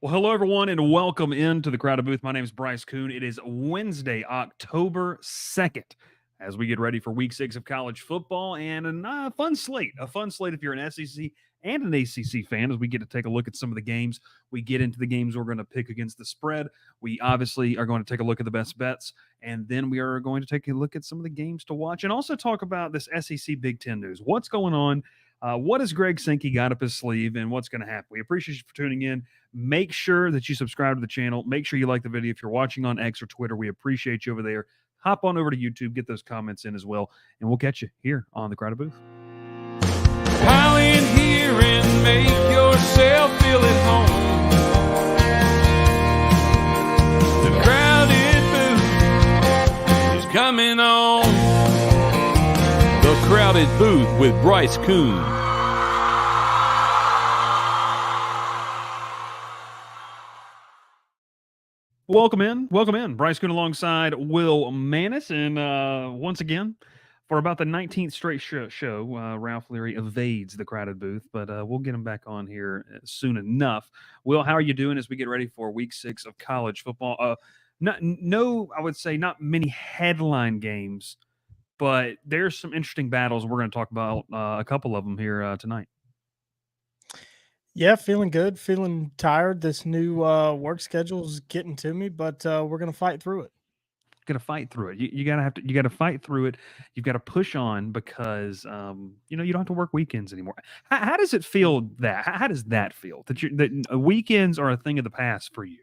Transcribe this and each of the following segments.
Well, hello, everyone, and welcome into the Crowded Booth. My name is Bryce Koon. It is Wednesday, October 2nd, as we get ready for week 6 of college football and a fun slate. A fun slate if you're an SEC and an ACC fan, as we get to take a look at some of the games. We get into the games we're going to pick against the spread. We obviously are going to take a look at the best bets, and then we are going to take a look at some of the games to watch and also talk about this SEC Big Ten news. What's going on? What has Greg Sankey got up his sleeve, and what's going to happen? We appreciate you for tuning in. Make sure that you subscribe to the channel. Make sure you like the video. If you're watching on X or Twitter, we appreciate you over there. Hop on over to YouTube, get those comments in as well, and we'll catch you here on the Crowded Booth. Pile in here and make yourself feel at home. The Crowded Booth is coming on. The Crowded Booth with Bryce Koon. Welcome in. Bryce Koon alongside Will Manis, and once again, for about the 19th straight show, Ralph Leary evades the Crowded Booth, but we'll get him back on here soon enough. Will, how are you doing as we get ready for week 6 of college football? I would say not many headline games, but there's some interesting battles. We're going to talk about a couple of them here tonight. Yeah, feeling good, feeling tired. This new work schedule is getting to me, but we're gonna fight through it. Going to fight through it. You got to fight through it. You've got to push on because you don't have to work weekends anymore. How does it feel how does that feel that weekends are a thing of the past for you?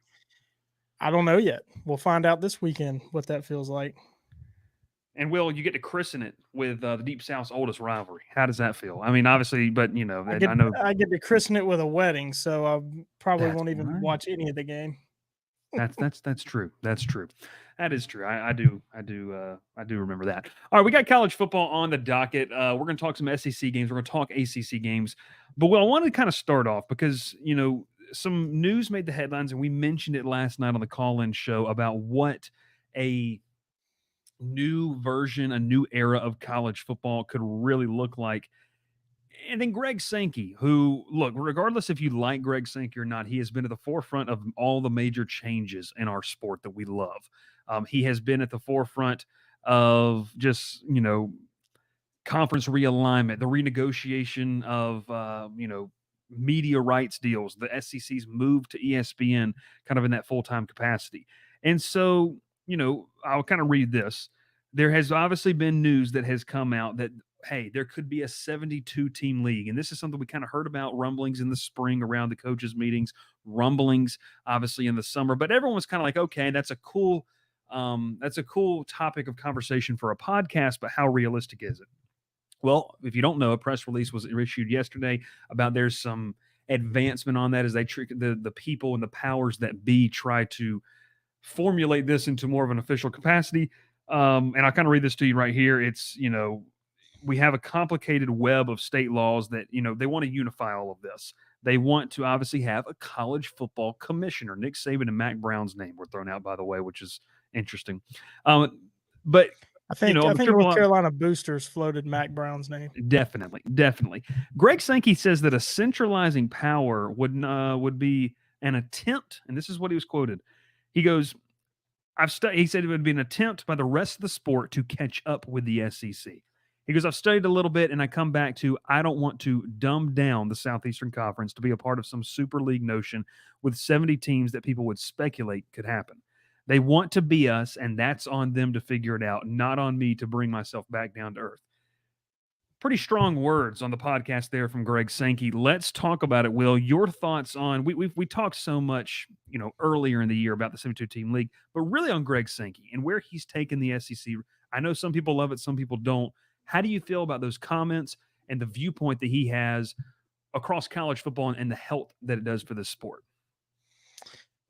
I don't know yet. We'll find out this weekend what that feels like. And Will, you get to christen it with the Deep South's oldest rivalry. How does that feel? I mean, obviously, but I know I get to christen it with a wedding, so I probably won't even watch any of the game. That's true. That's true. That is true. I do remember that. All right, we got college football on the docket. We're going to talk some SEC games. We're going to talk ACC games. But Will, I wanted to kind of start off because some news made the headlines, and we mentioned it last night on the call-in show about what a new version, a new era of college football could really look like. And then Greg Sankey, who, look, regardless if you like Greg Sankey or not, he has been at the forefront of all the major changes in our sport that we love. He has been at the forefront of just, conference realignment, the renegotiation of, media rights deals, the SEC's move to ESPN kind of in that full-time capacity. And so, I'll kind of read this. There has obviously been news that has come out that, hey, there could be a 72-team league. And this is something we kind of heard about, rumblings in the spring around the coaches' meetings, rumblings obviously in the summer. But everyone was kind of like, okay, that's a cool topic of conversation for a podcast, but how realistic is it? Well, if you don't know, a press release was issued yesterday about there's some advancement on that as they the people and the powers that be try to formulate this into more of an official capacity. And I'll kind of read this to you right here. It's, we have a complicated web of state laws that, they want to unify all of this. They want to obviously have a college football commissioner. Nick Saban and Mac Brown's name were thrown out, by the way, which is interesting. But I think North Carolina boosters floated Mac Brown's name. Definitely. Greg Sankey says that a centralizing power would be an attempt, and this is what he was quoted. He goes, he said it would be an attempt by the rest of the sport to catch up with the SEC. He goes, I've studied a little bit, and I come back to, I don't want to dumb down the Southeastern Conference to be a part of some super league notion with 70 teams that people would speculate could happen. They want to be us, and that's on them to figure it out, not on me to bring myself back down to earth. Pretty strong words on the podcast there from Greg Sankey. Let's talk about it, Will. Your thoughts on, we talked so much, earlier in the year about the 72-team league, but really on Greg Sankey and where he's taken the SEC. I know some people love it, some people don't. How do you feel about those comments and the viewpoint that he has across college football and the help that it does for this sport?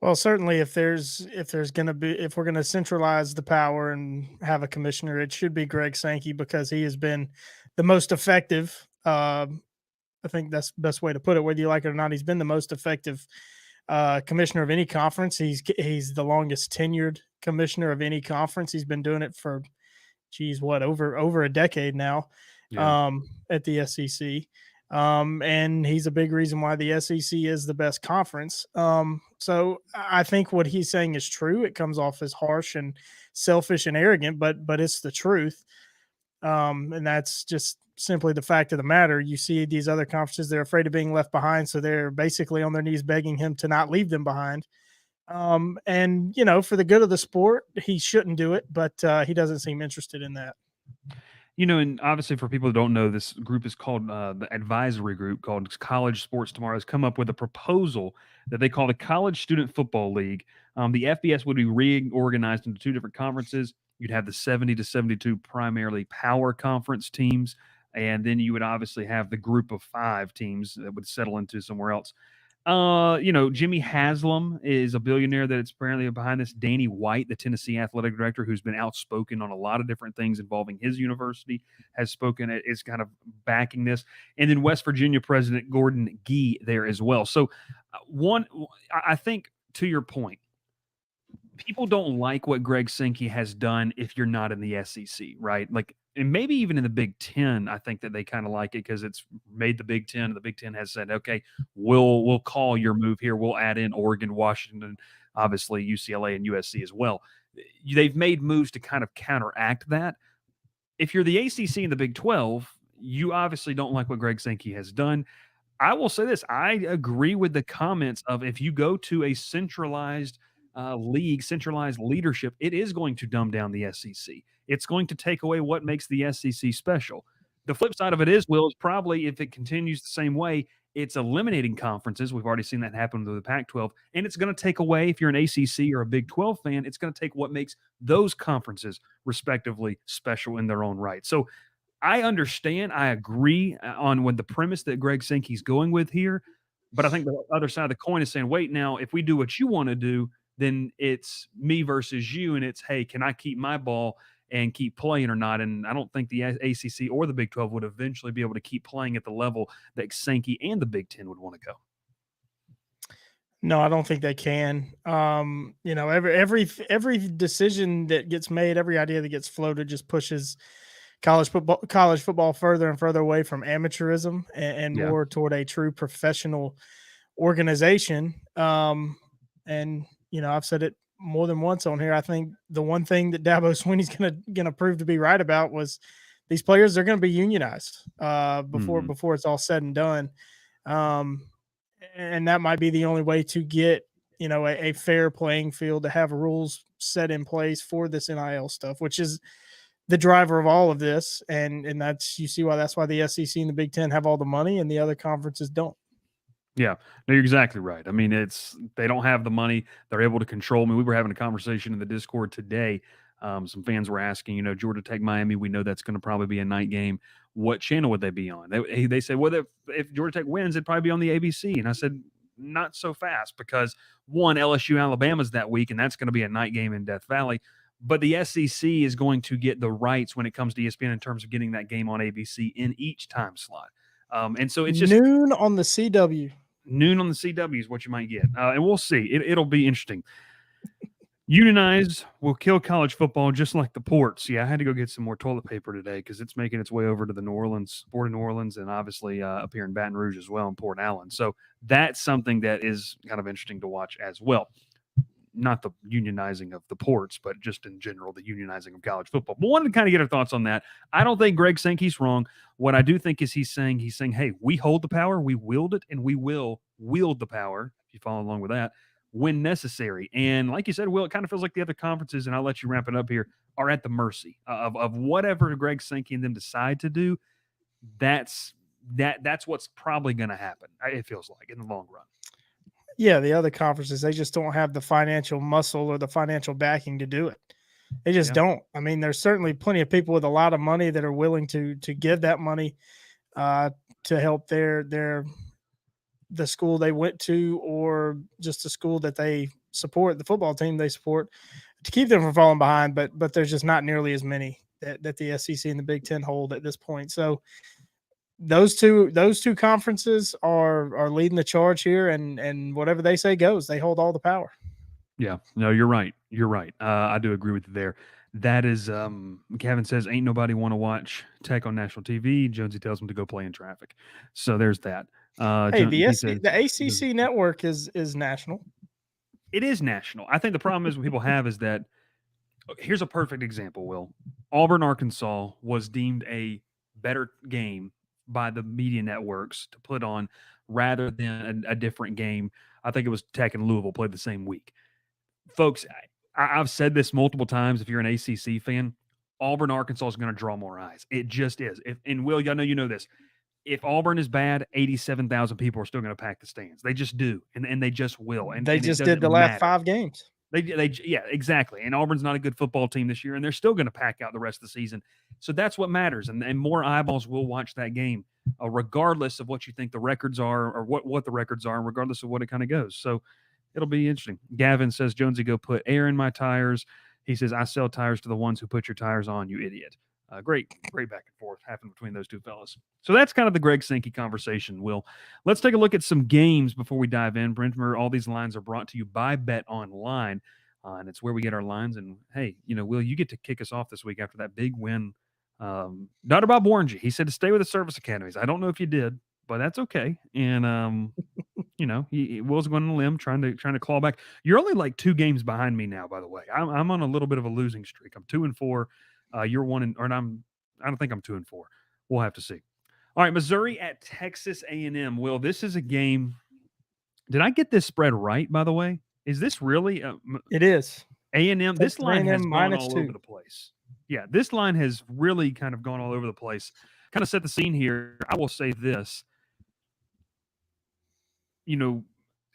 Well, certainly if we're going to centralize the power and have a commissioner, it should be Greg Sankey because he has been the most effective. I think that's the best way to put it, whether you like it or not. He's been the most effective commissioner of any conference. He's the longest tenured commissioner of any conference. He's been doing it for, over a decade now. Yeah. At the SEC. And he's a big reason why the SEC is the best conference. So I think what he's saying is true. It comes off as harsh and selfish and arrogant, but it's the truth. And that's just simply the fact of the matter. You see these other conferences, they're afraid of being left behind, so they're basically on their knees begging him to not leave them behind. And for the good of the sport, he shouldn't do it, but he doesn't seem interested in that. And obviously for people who don't know, this group is called the advisory group called College Sports Tomorrow has come up with a proposal that they call the College Student Football League. The FBS would be reorganized into two different conferences. You'd have the 70 to 72 primarily power conference teams, and then you would obviously have the group of 5 teams that would settle into somewhere else. Jimmy Haslam is a billionaire that is apparently behind this. Danny White, the Tennessee athletic director, who's been outspoken on a lot of different things involving his university, has spoken, is kind of backing this. And then West Virginia President Gordon Gee there as well. So I think to your point, people don't like what Greg Sankey has done if you're not in the SEC, right? Like, and maybe even in the Big Ten, I think that they kind of like it because it's made the Big Ten. The Big Ten has said, okay, we'll call your move here. We'll add in Oregon, Washington, obviously UCLA and USC as well. They've made moves to kind of counteract that. If you're the ACC and the Big 12, you obviously don't like what Greg Sankey has done. I will say this. I agree with the comments of if you go to a centralized league, centralized leadership, it is going to dumb down the SEC. It's going to take away what makes the SEC special. The flip side of it is probably if it continues the same way, it's eliminating conferences. We've already seen that happen with the Pac-12, and it's going to take away, if you're an ACC or a Big 12 fan, it's going to take what makes those conferences respectively special in their own right. So I understand, I agree on what the premise that Greg Sankey's going with here, but I think the other side of the coin is saying, wait, now if we do what you want to do, then it's me versus you, and it's, hey, can I keep my ball and keep playing or not? And I don't think the ACC or the Big 12 would eventually be able to keep playing at the level that Sankey and the Big 10 would want to go. No, I don't think they can. Every decision that gets made, every idea that gets floated just pushes college football further and further away from amateurism and more toward a true professional organization. And I've said it more than once on here. I think the one thing that Dabo Swinney's gonna prove to be right about was these players are gonna be unionized before it's all said and done. And that might be the only way to get a fair playing field, to have rules set in place for this NIL stuff, which is the driver of all of this. And that's, you see why that's why the SEC and the Big Ten have all the money and the other conferences don't. Yeah, no, you're exactly right. I mean, they don't have the money. They're able to control. I mean, we were having a conversation in the Discord today. Some fans were asking, Georgia Tech, Miami, we know that's going to probably be a night game. What channel would they be on? They said, well, if Georgia Tech wins, it'd probably be on the ABC. And I said, not so fast, because one, LSU Alabama's that week, and that's going to be a night game in Death Valley. But the SEC is going to get the rights when it comes to ESPN in terms of getting that game on ABC in each time slot. And so it's just noon on the CW. Noon on the CW is what you might get. And we'll see. It'll be interesting. Unionize will kill college football just like the ports. Yeah, I had to go get some more toilet paper today because it's making its way over to the Port of New Orleans, and obviously up here in Baton Rouge as well, in Port Allen. So that's something that is kind of interesting to watch as well. Not the unionizing of the ports, but just in general, the unionizing of college football. But wanted to kind of get our thoughts on that. I don't think Greg Sankey's wrong. What I do think is he's saying, hey, we hold the power, we wield it, and we will wield the power, if you follow along with that, when necessary. And like you said, Will, it kind of feels like the other conferences, and I'll let you wrap it up here, are at the mercy of whatever Greg Sankey and them decide to do. That's what's probably going to happen, it feels like, in the long run. Yeah, the other conferences, they just don't have the financial muscle or the financial backing to do it. They just don't. I mean, there's certainly plenty of people with a lot of money that are willing to give that money to help the school they went to, or just the school that they support, the football team they support, to keep them from falling behind. But there's just not nearly as many that the SEC and the Big Ten hold at this point. So those two conferences are leading the charge here, and whatever they say goes. They hold all the power. Yeah, no, you're right. You're right. I do agree with you there. That is, Kevin says, ain't nobody want to watch Tech on national TV. Jonesy tells him to go play in traffic. So there's that. Hey, He says, the ACC network is national. it is national. I think the problem is what people have is that here's a perfect example, Will. Auburn, Arkansas was deemed a better game by the media networks to put on rather than a different game. I think it was Tech and Louisville played the same week. Folks, I've said this multiple times. If you're an ACC fan, Auburn, Arkansas is going to draw more eyes. It just is. And Will, I know you know this. If Auburn is bad, 87,000 people are still going to pack the stands. They just do, and they just will. They and it just did doesn't the last matter. 5 games. Yeah, exactly. And Auburn's not a good football team this year, and they're still going to pack out the rest of the season. So that's what matters, and more eyeballs will watch that game, regardless of what you think the records are or what the records are, and regardless of what it kind of goes. So it'll be interesting. Gavin says, Jonesy, go put air in my tires. He says, I sell tires to the ones who put your tires on, you idiot. Great back and forth happened between those two fellas. So that's kind of the Greg Sankey conversation, Will. Let's take a look at some games before we dive in. Brentmer, all these lines are brought to you by Bet Online, and it's where we get our lines. And, hey, Will, you get to kick us off this week after that big win. Dr. Bob warned you. He said to stay with the service academies. I don't know if you did, but that's okay. And, Will's going on a limb trying to claw back. You're only like 2 games behind me now, by the way. I'm on a little bit of a losing streak. I'm 2-4. You're 1 I don't think I'm 2-4. We'll have to see. All right, Missouri at Texas A&M. Will, this is a game. Did I get this spread right, by the way? Is this really It is. A&M? This line has gone all -2. over the place. Yeah, this line has really kind of gone all over the place. Kind of set the scene here. I will say this.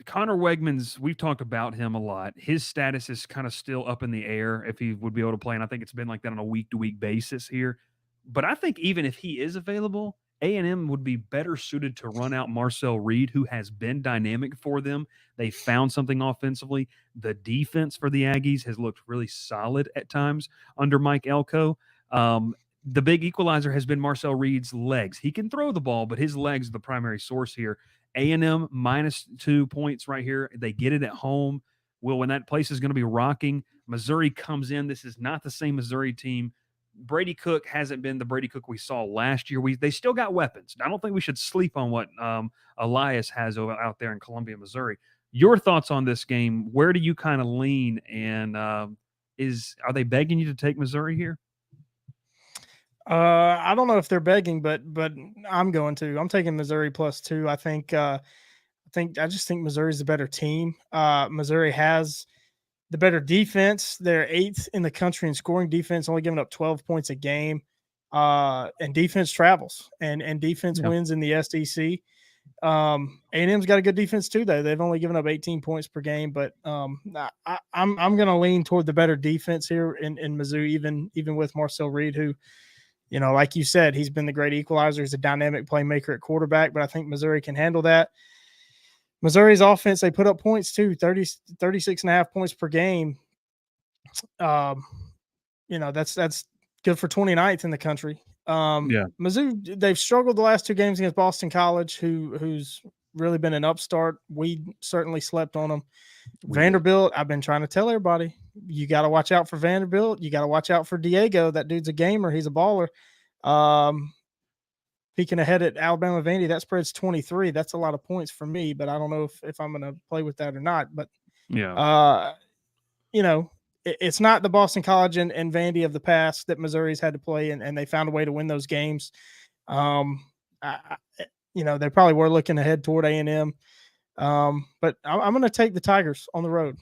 Connor Wegmans, we've talked about him a lot. His status is kind of still up in the air if he would be able to play, and I think it's been like that on a week-to-week basis here. But I think even if he is available, A&M would be better suited to run out Marcel Reed, who has been dynamic for them. They found something offensively. The defense for the Aggies has looked really solid at times under Mike Elko. The big equalizer has been Marcel Reed's legs. He can throw the ball, but his legs are the primary source here. A&M -2 points right here. They get it at home. Well, when that place is going to be rocking, Missouri comes in. This is not the same Missouri team. Brady Cook hasn't been the Brady Cook we saw last year. They still got weapons. I don't think we should sleep on what Elias has out there in Columbia, Missouri. Your thoughts on this game? Where do you kind of lean? And are they begging you to take Missouri here? I don't know if they're begging, but I'm going to. I'm taking Missouri +2. I just think Missouri's the better team. Missouri has the better defense. They're 8th in the country in scoring defense, only giving up 12 points a game. And defense travels and defense wins in the SEC. A&M's got a good defense too, though. They've only given up 18 points per game, but I'm going to lean toward the better defense here in Mizzou, even with Marcel Reed, who, like you said, he's been the great equalizer. He's a dynamic playmaker at quarterback, but I think Missouri can handle that. Missouri's offense, they put up points too, 36.5 points per game. That's good for 29th in the country. Mizzou, they've struggled the last 2 games against Boston College, who's really been an upstart. We certainly slept on them. Vanderbilt, I've been trying to tell everybody, you got to watch out for Vanderbilt. You got to watch out for Diego. That dude's a gamer. He's a baller. Peeking ahead at Alabama Vandy, that spread's 23. That's a lot of points for me, but I don't know if I'm going to play with that or not. But, it's not the Boston College and Vandy of the past that Missouri's had to play, and they found a way to win those games. They probably were looking ahead toward A&M. But I'm going to take the Tigers on the road.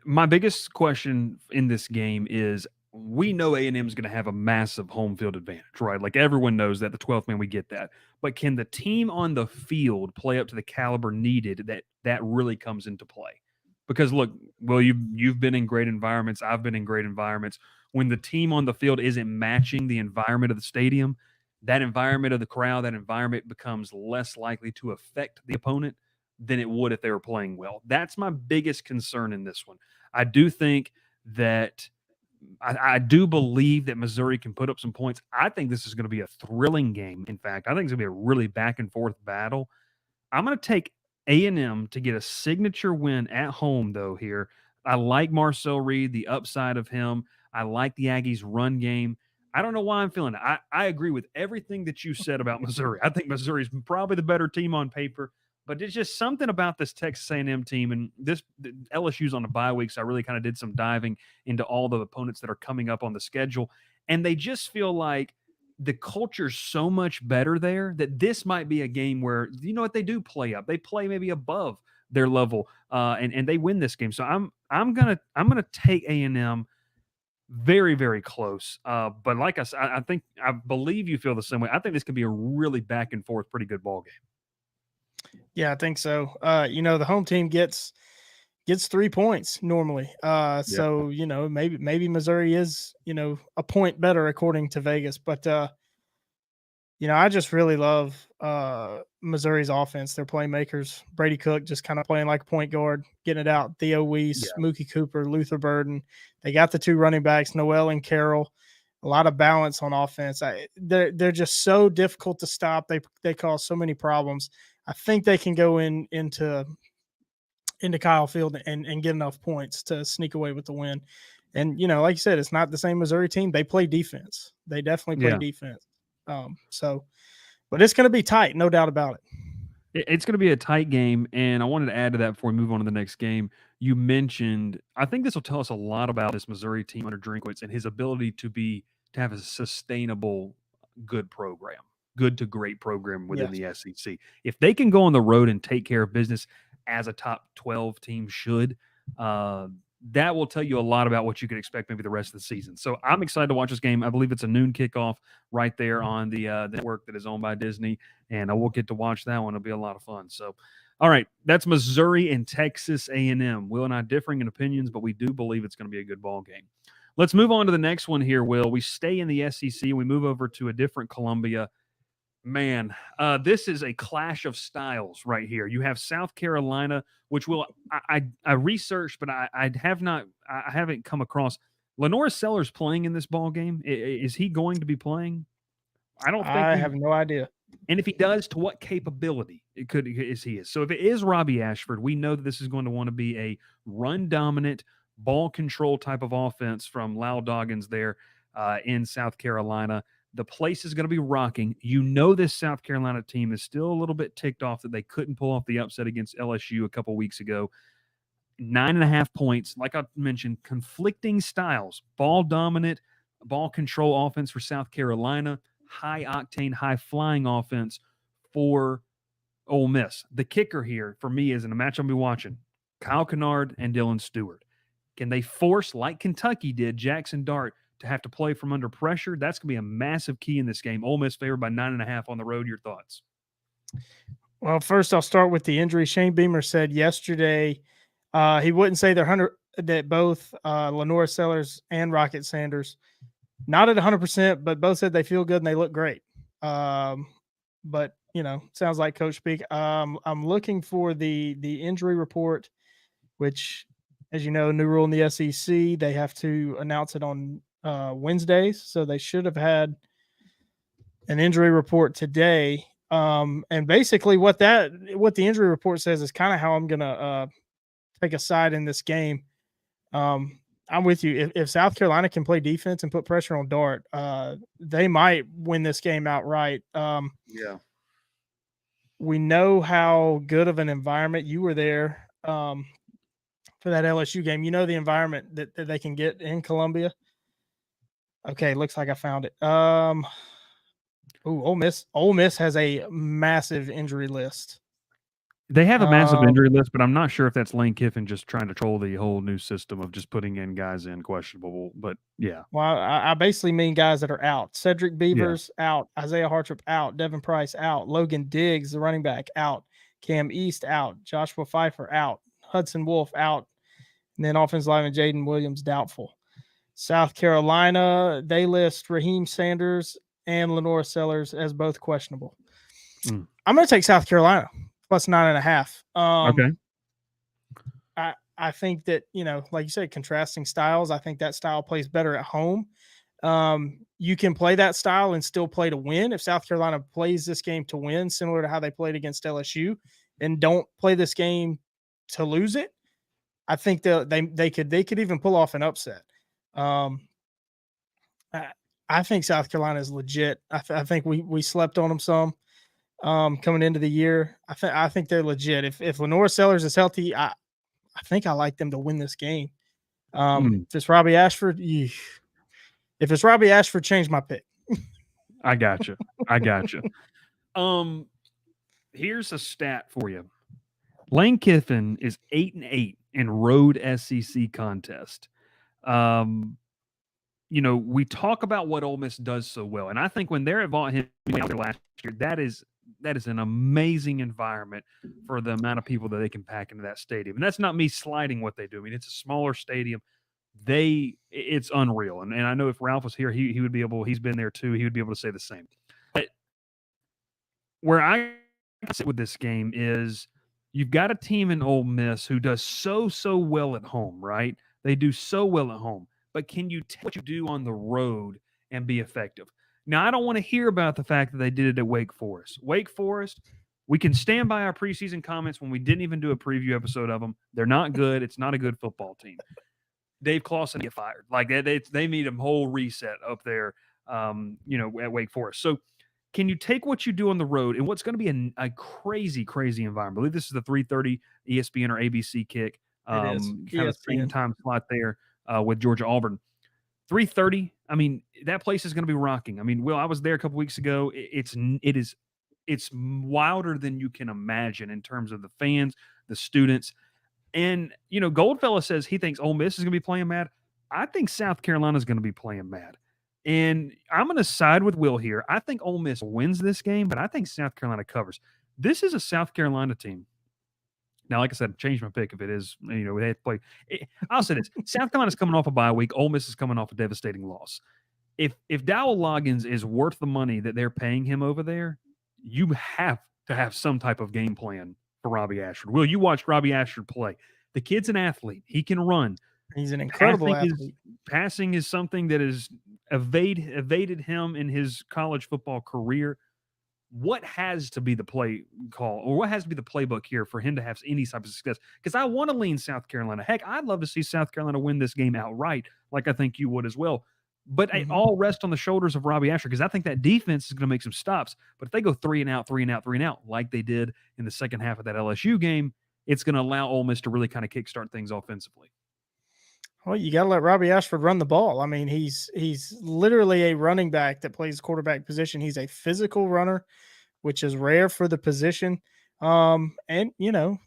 My biggest question in this game is, we know A&M is going to have a massive home field advantage, right? Like everyone knows that, the 12th man, we get that. But can the team on the field play up to the caliber needed that really comes into play? Because look, well, you've been in great environments. I've been in great environments. When the team on the field isn't matching the environment of the stadium, that environment of the crowd, that environment becomes less likely to affect the opponent than it would if they were playing well. That's my biggest concern in this one. I do think that I do believe that Missouri can put up some points. I think this is going to be a thrilling game. In fact, I think it's going to be a really back and forth battle. I'm going to take A&M to get a signature win at home, though, here. I like Marcel Reed, the upside of him. I like the Aggies' run game. I don't know why I'm feeling it. I agree with everything that you said about Missouri. I think Missouri's probably the better team on paper, but there's just something about this Texas A&M team, and this LSU's on the bye week, so I really kind of did some diving into all the opponents that are coming up on the schedule, and they just feel like the culture's so much better there that this might be a game where, you know what, they do play up. They play maybe above their level, and they win this game. So I'm gonna take A&M very, very close. But like I said, I believe you feel the same way. I think this could be a really back and forth, pretty good ball game. Yeah, I think so. The home team gets 3 points normally. Yeah. So, maybe Missouri is, a point better according to Vegas. But I just really love Missouri's offense. Their playmakers, Brady Cook, just kind of playing like a point guard, getting it out. Theo Weiss, Yeah. Mookie Cooper, Luther Burden. They got the 2 running backs, Noel and Carroll. A lot of balance on offense. They're just so difficult to stop. They cause so many problems. I think they can go into Kyle Field and get enough points to sneak away with the win. And like you said, it's not the same Missouri team. They play defense. They definitely play defense. But it's going to be tight, no doubt about it. It's going to be a tight game, and I wanted to add to that before we move on to the next game. You mentioned, I think this will tell us a lot about this Missouri team under Drinkwitz and his ability to have a sustainable, good program, good to great program within the SEC. If they can go on the road and take care of business as a top 12 team should, that will tell you a lot about what you could expect maybe the rest of the season. So I'm excited to watch this game. I believe it's a noon kickoff right there on the network that is owned by Disney, and we'll get to watch that one. It'll be a lot of fun. So, all right, that's Missouri and Texas A&M. Will and I differing in opinions, but we do believe it's going to be a good ball game. Let's move on to the next one here, Will. We stay in the SEC and we move over to a different Columbia. Man, this is a clash of styles right here. You have South Carolina, which I researched, but I haven't come across. Lenore Sellers playing in this ball game. Is he going to be playing? I have no idea. And if he does, to what capability is he? So if it is Robbie Ashford, we know that this is going to want to be a run dominant, ball control type of offense from Lyle Doggins there in South Carolina. The place is going to be rocking. This South Carolina team is still a little bit ticked off that they couldn't pull off the upset against LSU a couple weeks ago. 9.5 points. Like I mentioned, conflicting styles. Ball dominant, ball control offense for South Carolina. High octane, high flying offense for Ole Miss. The kicker here for me is in a match I'll be watching, Kyle Kennard and Dylan Stewart. Can they force, like Kentucky did, Jackson Dart to have to play from under pressure? That's going to be a massive key in this game. Ole Miss favored by 9.5 on the road. Your thoughts? Well, first I'll start with the injury. Shane Beamer said yesterday he wouldn't say that both Lenore Sellers and Rocket Sanders not at 100%, but both said they feel good and they look great. But sounds like coach speak. I'm looking for the injury report, which, as you know, new rule in the SEC, they have to announce it on Wednesdays. So they should have had an injury report today. And basically what the injury report says is kind of how I'm going to take a side in this game. I'm with you. If South Carolina can play defense and put pressure on Dart, they might win this game outright. Yeah. We know how good of an environment you were there for that LSU game. You know the environment that they can get in Columbia. Okay, looks like I found it. Ole Miss has a massive injury list. They have a massive injury list, but I'm not sure if that's Lane Kiffin just trying to troll the whole new system of just putting in guys in questionable. But yeah. Well, I basically mean guys that are out. Cedric Beavers out. Isaiah Hartrop out. Devin Price out. Logan Diggs, the running back, out. Cam East out. Joshua Pfeiffer out. Hudson Wolf out. And then offensive lineman Jaden Williams doubtful. South Carolina, they list Raheem Sanders and Lenore Sellers as both questionable. I'm going to take South Carolina plus 9.5. Okay. I think that, like you said, contrasting styles. I think that style plays better at home. You can play that style and still play to win. If South Carolina plays this game to win, similar to how they played against LSU, and don't play this game to lose it, I think they could even pull off an upset. I think South Carolina is legit. I think we slept on them some coming into the year. I think they're legit. If Lenore Sellers is healthy, I think I like them to win this game. If it's Robbie Ashford, if it's Robbie Ashford, change my pick. I gotcha. I gotcha. Here's a stat for you. Lane Kiffin is 8-8 in road SEC contest. We talk about what Ole Miss does so well, and I think when they're involved him out there last year, that is an amazing environment for the amount of people that they can pack into that stadium. And that's not me sliding what they do. I mean, it's a smaller stadium. It's unreal. And I know if Ralph was here, he would be able. He's been there too. He would be able to say the same. But where I sit with this game is you've got a team in Ole Miss who does so well at home, right? They do so well at home. But can you take what you do on the road and be effective? Now, I don't want to hear about the fact that they did it at Wake Forest. Wake Forest, we can stand by our preseason comments when we didn't even do a preview episode of them. They're not good. It's not a good football team. Dave Clawson get fired. Like they need a whole reset up there, at Wake Forest. So can you take what you do on the road and what's going to be a crazy, crazy environment? I believe this is the 3:30 ESPN or ABC kick. It is. Kind of same time slot there with Georgia Auburn. 3:30. I mean, that place is going to be rocking. I mean, Will, I was there a couple weeks ago. It's wilder than you can imagine in terms of the fans, the students. And, Goldfellow says he thinks Ole Miss is going to be playing mad. I think South Carolina is going to be playing mad. And I'm going to side with Will here. I think Ole Miss wins this game, but I think South Carolina covers. This is a South Carolina team. Now, like I said, change my pick if it is, they have to play. I'll say this. South Carolina's coming off a bye week. Ole Miss is coming off a devastating loss. If Dowell Loggins is worth the money that they're paying him over there, you have to have some type of game plan for Robbie Ashford. Will, you watched Robbie Ashford play. The kid's an athlete. He can run. He's an incredible athlete. Passing is something that has evaded him in his college football career. What has to be the play call or what has to be the playbook here for him to have any type of success? Because I want to lean South Carolina. Heck, I'd love to see South Carolina win this game outright, like I think you would as well. But it all rests on the shoulders of Robbie Ashford because I think that defense is going to make some stops. But if they go 3 and out, like they did in the second half of that LSU game, it's going to allow Ole Miss to really kind of kickstart things offensively. Well, you got to let Robbie Ashford run the ball. I mean, he's literally a running back that plays quarterback position. He's a physical runner, which is rare for the position. And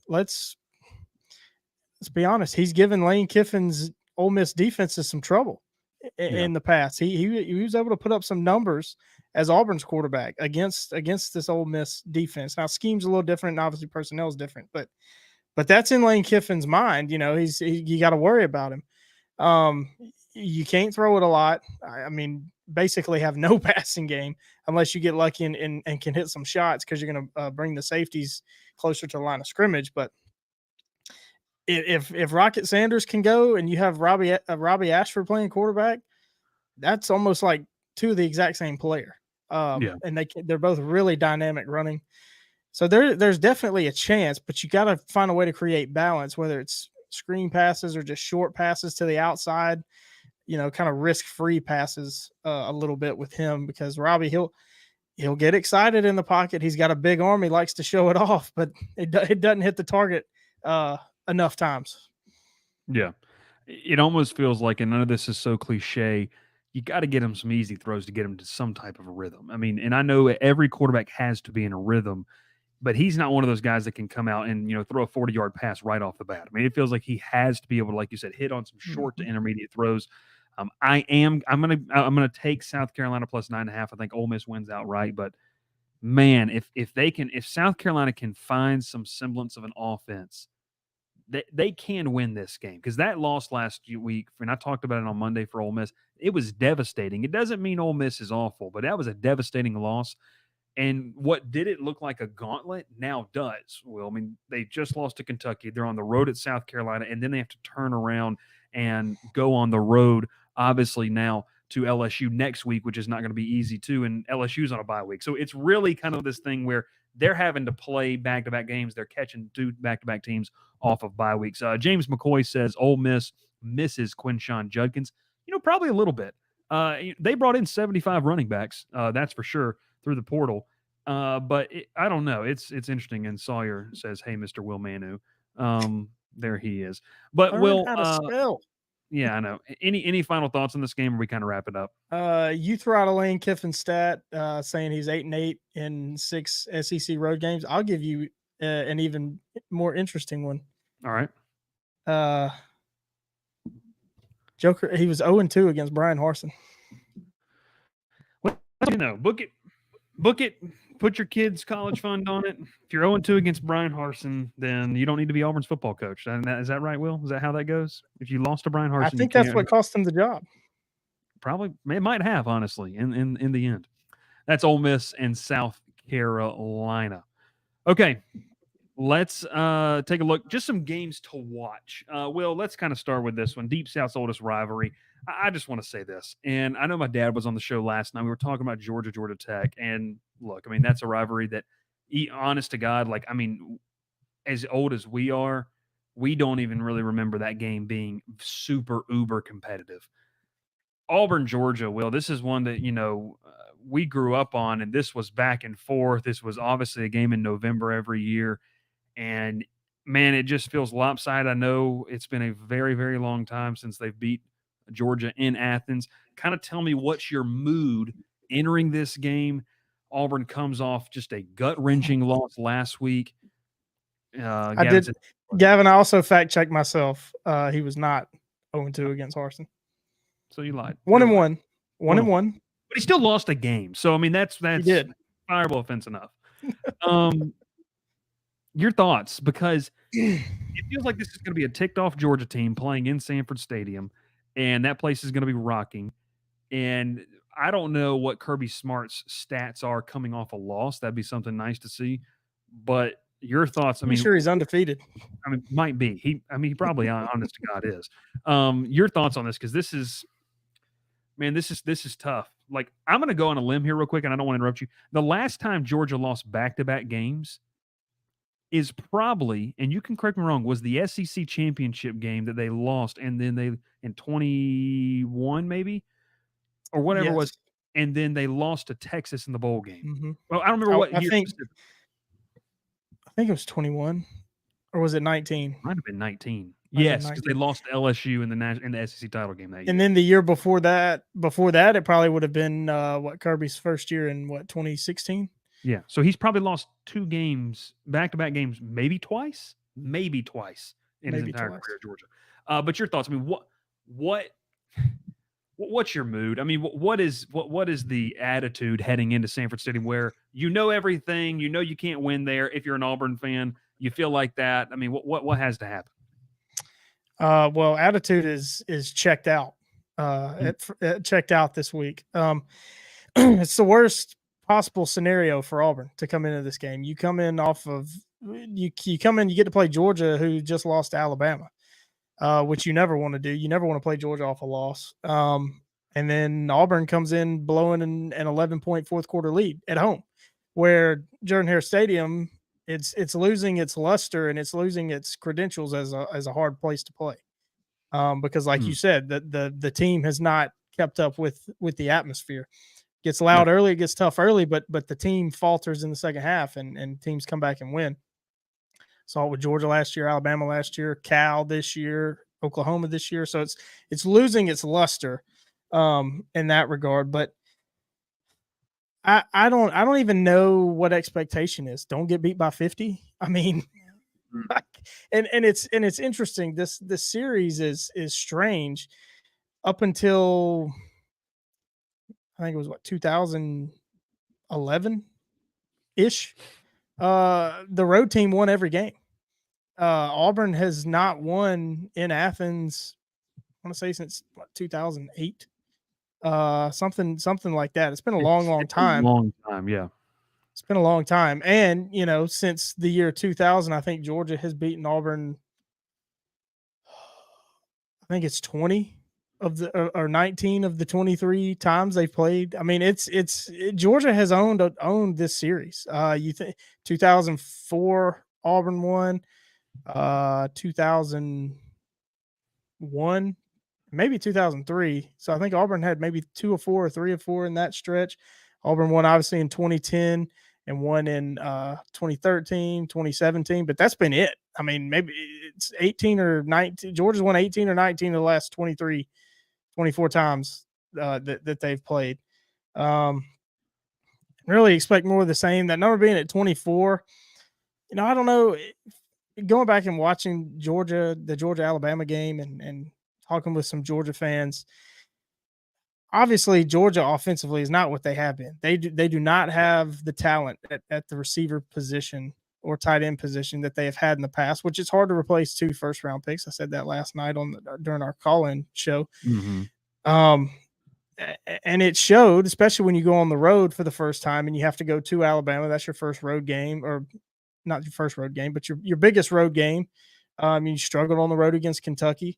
let's be honest. He's given Lane Kiffin's Ole Miss defenses some trouble in the past. He was able to put up some numbers as Auburn's quarterback against this Ole Miss defense. Now, scheme's a little different, and obviously personnel is different, but that's in Lane Kiffin's mind. You got to worry about him. You can't throw it a lot. I mean, basically have no passing game unless you get lucky and can hit some shots because you're going to bring the safeties closer to the line of scrimmage. But if Rocket Sanders can go and you have Robbie Ashford playing quarterback, that's almost like two of the exact same player. And they're both really dynamic running. So there's definitely a chance, but you got to find a way to create balance, whether it's screen passes or just short passes to the outside, kind of risk-free passes a little bit with him because Robbie, he'll get excited in the pocket. He's got a big arm. He likes to show it off, but it doesn't hit the target enough times. Yeah. It almost feels like, and none of this is so cliche, you got to get him some easy throws to get him to some type of a rhythm. I mean, and I know every quarterback has to be in a rhythm, but he's not one of those guys that can come out and, throw a 40-yard pass right off the bat. I mean, it feels like he has to be able to, like you said, hit on some short to intermediate throws. I'm gonna take South Carolina plus 9.5. I think Ole Miss wins outright, but man, if South Carolina can find some semblance of an offense, they can win this game because that loss last week, and I talked about it on Monday for Ole Miss, it was devastating. It doesn't mean Ole Miss is awful, but that was a devastating loss. And what did it look like a gauntlet now does. Well, I mean, they just lost to Kentucky. They're on the road at South Carolina, and then they have to turn around and go on the road, obviously now to LSU next week, which is not going to be easy too. And LSU's on a bye week. So it's really kind of this thing where they're having to play back-to-back games. They're catching 2 back-to-back teams off of bye weeks. James McCoy says Ole Miss misses Quinshawn Judkins. Probably a little bit. They brought in 75 running backs, that's for sure, through the portal. But I don't know. It's interesting. And Sawyer says, "Hey, Mr. Will Manu." There he is. But Learn Will, how to spell. yeah, I know. Any final thoughts on this game, or we kind of wrap it up? You threw out a Lane Kiffin stat saying he's 8-8 in 6 SEC road games. I'll give you an even more interesting one. All right. Joker, he was 0-2 against Brian Harsin. Well, book it. Put your kids' college fund on it. If you're 0-2 against Brian Harsin, then you don't need to be Auburn's football coach. Is that right, Will? Is that how that goes? If you lost to Brian Harsin, I think that's what cost him the job. Probably it might have, honestly, in the end. That's Ole Miss and South Carolina. Okay, let's take a look. Just some games to watch. Will, let's kind of start with this one. Deep South's oldest rivalry. I just want to say this, and I know my dad was on the show last night. We were talking about Georgia Tech, and look, I mean, that's a rivalry that, honest to God, like, I mean, as old as we are, we don't even really remember that game being super uber competitive. Auburn, Georgia, Will, this is one that, we grew up on, and this was back and forth. This was obviously a game in November every year. And, man, it just feels lopsided. I know it's been a very, very long time since they've beat Georgia in Athens. Kind of tell me what's your mood entering this game. Auburn comes off just a gut-wrenching loss last week. I did. Gavin, I also fact-checked myself. He was not 0-2 against Harsin. So you lied. 1-1. 1-1. But he still lost a game. So, I mean, that's fireable offense enough. Your thoughts, because it feels like this is going to be a ticked-off Georgia team playing in Sanford Stadium, and that place is going to be rocking. And I don't know what Kirby Smart's stats are coming off a loss. That'd be something nice to see. But your thoughts? I mean, sure he's undefeated. I mean, might be. He probably, honest to God, is. Your thoughts on this? Because this is tough. Like, I'm going to go on a limb here real quick, and I don't want to interrupt you. The last time Georgia lost back-to-back games is probably, and you can correct me wrong, was the SEC championship game that they lost, and then they in 21 maybe, or whatever it was, and then they lost to Texas in the bowl game. Mm-hmm. Well, I don't remember what year. I think it was 21, or was it 19? Might have been 19. Yes, because they lost to LSU in the SEC title game that year. And then the year before that, it probably would have been Kirby's first year in 2016. Yeah, so he's probably lost 2 games, back-to-back games, maybe twice in his entire career at Georgia. But your thoughts? I mean, what's your mood? I mean, what is the attitude heading into Sanford Stadium, where you know everything, you know you can't win there? If you're an Auburn fan, you feel like that. I mean, what has to happen? Well, attitude is checked out. It checked out this week. It's the worst possible scenario for Auburn to come into this game. You come in you get to play Georgia, who just lost to Alabama, which you never want to do. You never want to play Georgia off a loss. And then Auburn comes in blowing an 11-point fourth quarter lead at home, where Jordan-Hare Stadium, it's losing its luster and it's losing its credentials as a hard place to play. Because like you said, the team has not kept up with the atmosphere. Gets loud early, it gets tough early, but the team falters in the second half, and teams come back and win. Saw it with Georgia last year, Alabama last year, Cal this year, Oklahoma this year. So it's losing its luster in that regard. But I don't even know what expectation is. Don't get beat by 50. I mean, and it's interesting. This series is strange up until, I think it was 2011 ish. The road team won every game. Auburn has not won in Athens, I want to say, since 2008. Something like that. It's been a long time. Long time, yeah. It's been a long time. And, since the year 2000, I think Georgia has beaten Auburn, I think it's 20 of the or 19 of the 23 times they've played. I mean, Georgia has owned this series. You think 2004 Auburn won, 2001, maybe 2003. So I think Auburn had maybe 2 or 4 or 3 or 4 in that stretch. Auburn won obviously in 2010 and won in 2013, 2017, but that's been it. I mean, maybe it's 18 or 19. Georgia's won 18 or 19 of the last 23, 24 times that they've played. Really expect more of the same. That number being at 24, I don't know. Going back and watching the Georgia-Alabama game and talking with some Georgia fans, obviously Georgia offensively is not what they have been. They do not have the talent at the receiver position or tight end position that they have had in the past, which is hard to replace 2 first-round picks. I said that last night during our call-in show. Mm-hmm. And it showed, especially when you go on the road for the first time and you have to go to Alabama. That's your first road game, or not your first road game, but your biggest road game. You struggled on the road against Kentucky.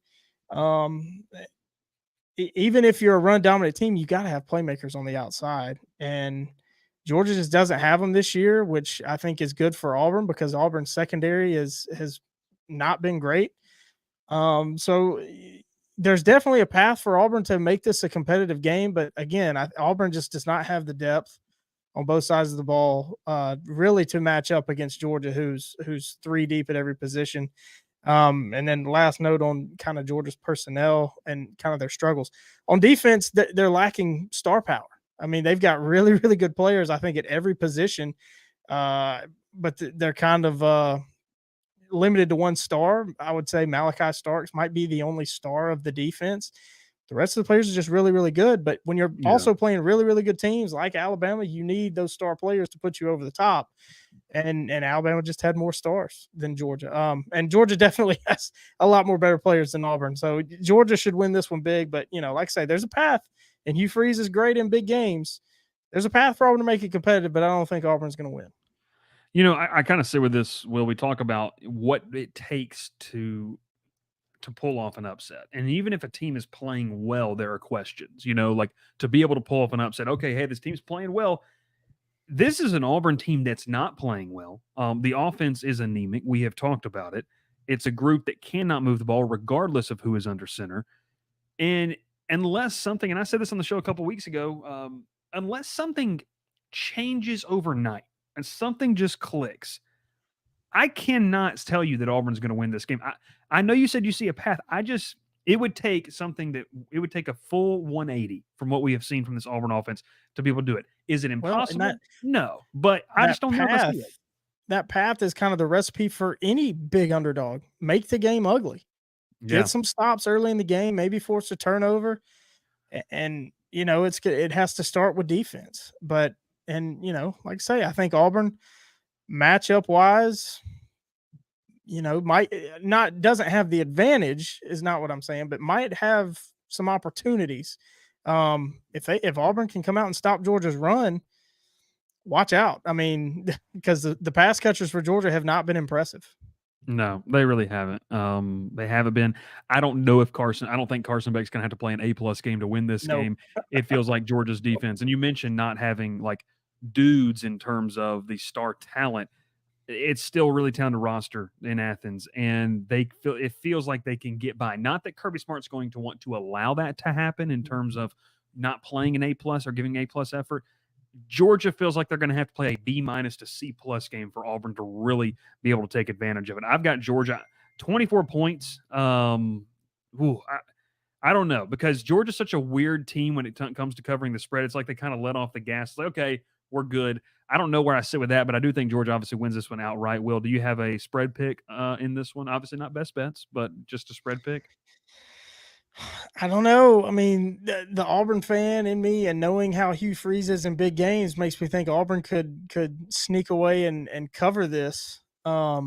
Even if you're a run dominant team, you got to have playmakers on the outside, and Georgia just doesn't have them this year, which I think is good for Auburn because Auburn's secondary has not been great. So there's definitely a path for Auburn to make this a competitive game, but again, Auburn just does not have the depth on both sides of the ball, really to match up against Georgia, who's 3 deep at every position. And then the last note on kind of Georgia's personnel and kind of their struggles on defense, they're lacking star power. I mean, they've got really, really good players, I think, at every position, but they're kind of limited to one star. I would say Malachi Starks might be the only star of the defense. The rest of the players are just really, really good. But when you're also playing really, really good teams like Alabama, you need those star players to put you over the top. And Alabama just had more stars than Georgia. And Georgia definitely has a lot more better players than Auburn. So Georgia should win this one big. But, like I say, there's a path. And Hugh Freeze is great in big games. There's a path for Auburn to make it competitive, but I don't think Auburn's going to win. I kind of sit with this, Will. We talk about what it takes to pull off an upset. And even if a team is playing well, there are questions, like to be able to pull off an upset. Okay, hey, this team's playing well. This is an Auburn team that's not playing well. The offense is anemic. We have talked about it. It's a group that cannot move the ball regardless of who is under center. And unless something, and I said this on the show a couple weeks ago, unless something changes overnight and something just clicks, I cannot tell you that Auburn's going to win this game. I know you said you see a path. It would take a full 180 from what we have seen from this Auburn offense to be able to do it. Is it impossible? No, but I just don't know if I see it. That path is kind of the recipe for any big underdog. Make the game ugly. Get some stops early in the game, maybe force a turnover. And, it has to start with defense. But, like I say, I think Auburn matchup wise, doesn't have the advantage is not what I'm saying, but might have some opportunities. If Auburn can come out and stop Georgia's run, watch out. I mean, because the pass catchers for Georgia have not been impressive. No, they really haven't. They haven't been. I don't think Carson Beck's going to have to play an A+ game to win this game. It feels like Georgia's defense. And you mentioned not having like dudes in terms of the star talent. It's still really tough to roster in Athens, and it feels like they can get by. Not that Kirby Smart's going to want to allow that to happen in terms of not playing an A+ or giving A+ effort. Georgia feels like they're going to have to play a B- to C+ game for Auburn to really be able to take advantage of it. I've got Georgia 24 points. I don't know, because Georgia's such a weird team when it comes to covering the spread. It's like they kind of let off the gas. It's like, okay, we're good. I don't know where I sit with that, but I do think Georgia obviously wins this one outright. Will, do you have a spread pick in this one? Obviously not best bets, but just a spread pick. I don't know. I mean, the Auburn fan in me and knowing how Hugh Freeze is in big games makes me think Auburn could sneak away and cover this. I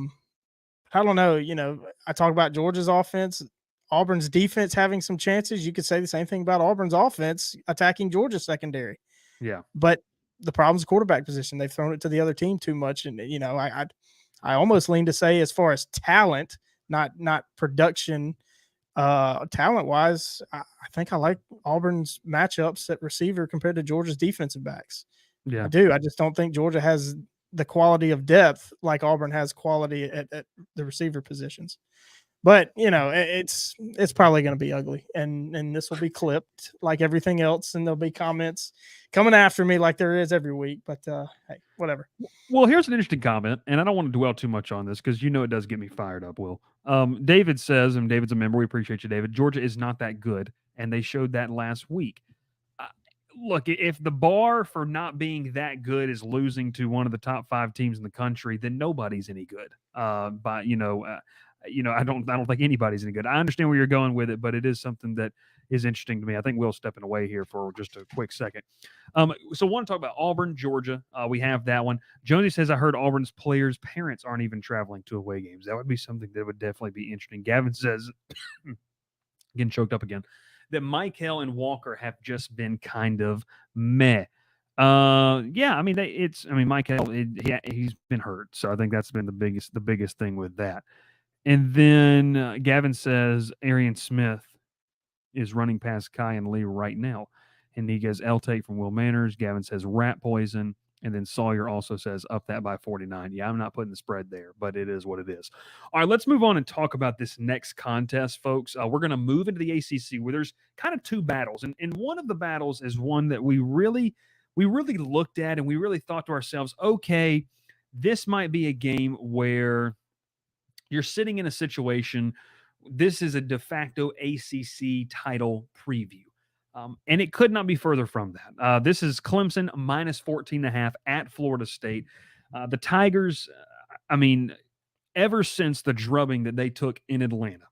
don't know. I talk about Georgia's offense, Auburn's defense having some chances. You could say the same thing about Auburn's offense attacking Georgia's secondary. Yeah. But the problem's the quarterback position. They've thrown it to the other team too much. And, I almost lean to say as far as talent, not production, talent-wise, I think I like Auburn's matchups at receiver compared to Georgia's defensive backs. Yeah. I do. I just don't think Georgia has the quality of depth like Auburn has quality at the receiver positions. But it's probably going to be ugly, and this will be clipped like everything else, and there'll be comments coming after me like there is every week. But hey, whatever. Well, here's an interesting comment, and I don't want to dwell too much on this because it does get me fired up, Will. David says, and David's a member, we appreciate you, David. Georgia is not that good, and they showed that last week. Look, if the bar for not being that good is losing to one of the top 5 teams in the country, then nobody's any good. I don't think anybody's any good. I understand where you're going with it, but it is something that is interesting to me. I think Will's stepping away here for just a quick second. So I want to talk about Auburn, Georgia. We have that one. Jonesy says, I heard Auburn's players' parents aren't even traveling to away games. That would be something that would definitely be interesting. Gavin says, getting choked up again, that Michael and Walker have just been kind of meh. Yeah, I mean, Michael, he's been hurt, so I think that's been the biggest thing with that. And then Gavin says Arian Smith is running past Kai and Lee right now, and he gets L take from Will Manners. Gavin says rat poison. And then Sawyer also says up that by 49. Yeah, I'm not putting the spread there, but it is what it is. All right, let's move on and talk about this next contest, folks. We're going to move into the ACC where there's kind of 2 battles. And one of the battles is one that we really looked at and we really thought to ourselves, okay, this might be a game where you're sitting in a situation. This is a de facto ACC title preview. And it could not be further from that. This is Clemson minus 14.5 at Florida State. The Tigers, ever since the drubbing that they took in Atlanta,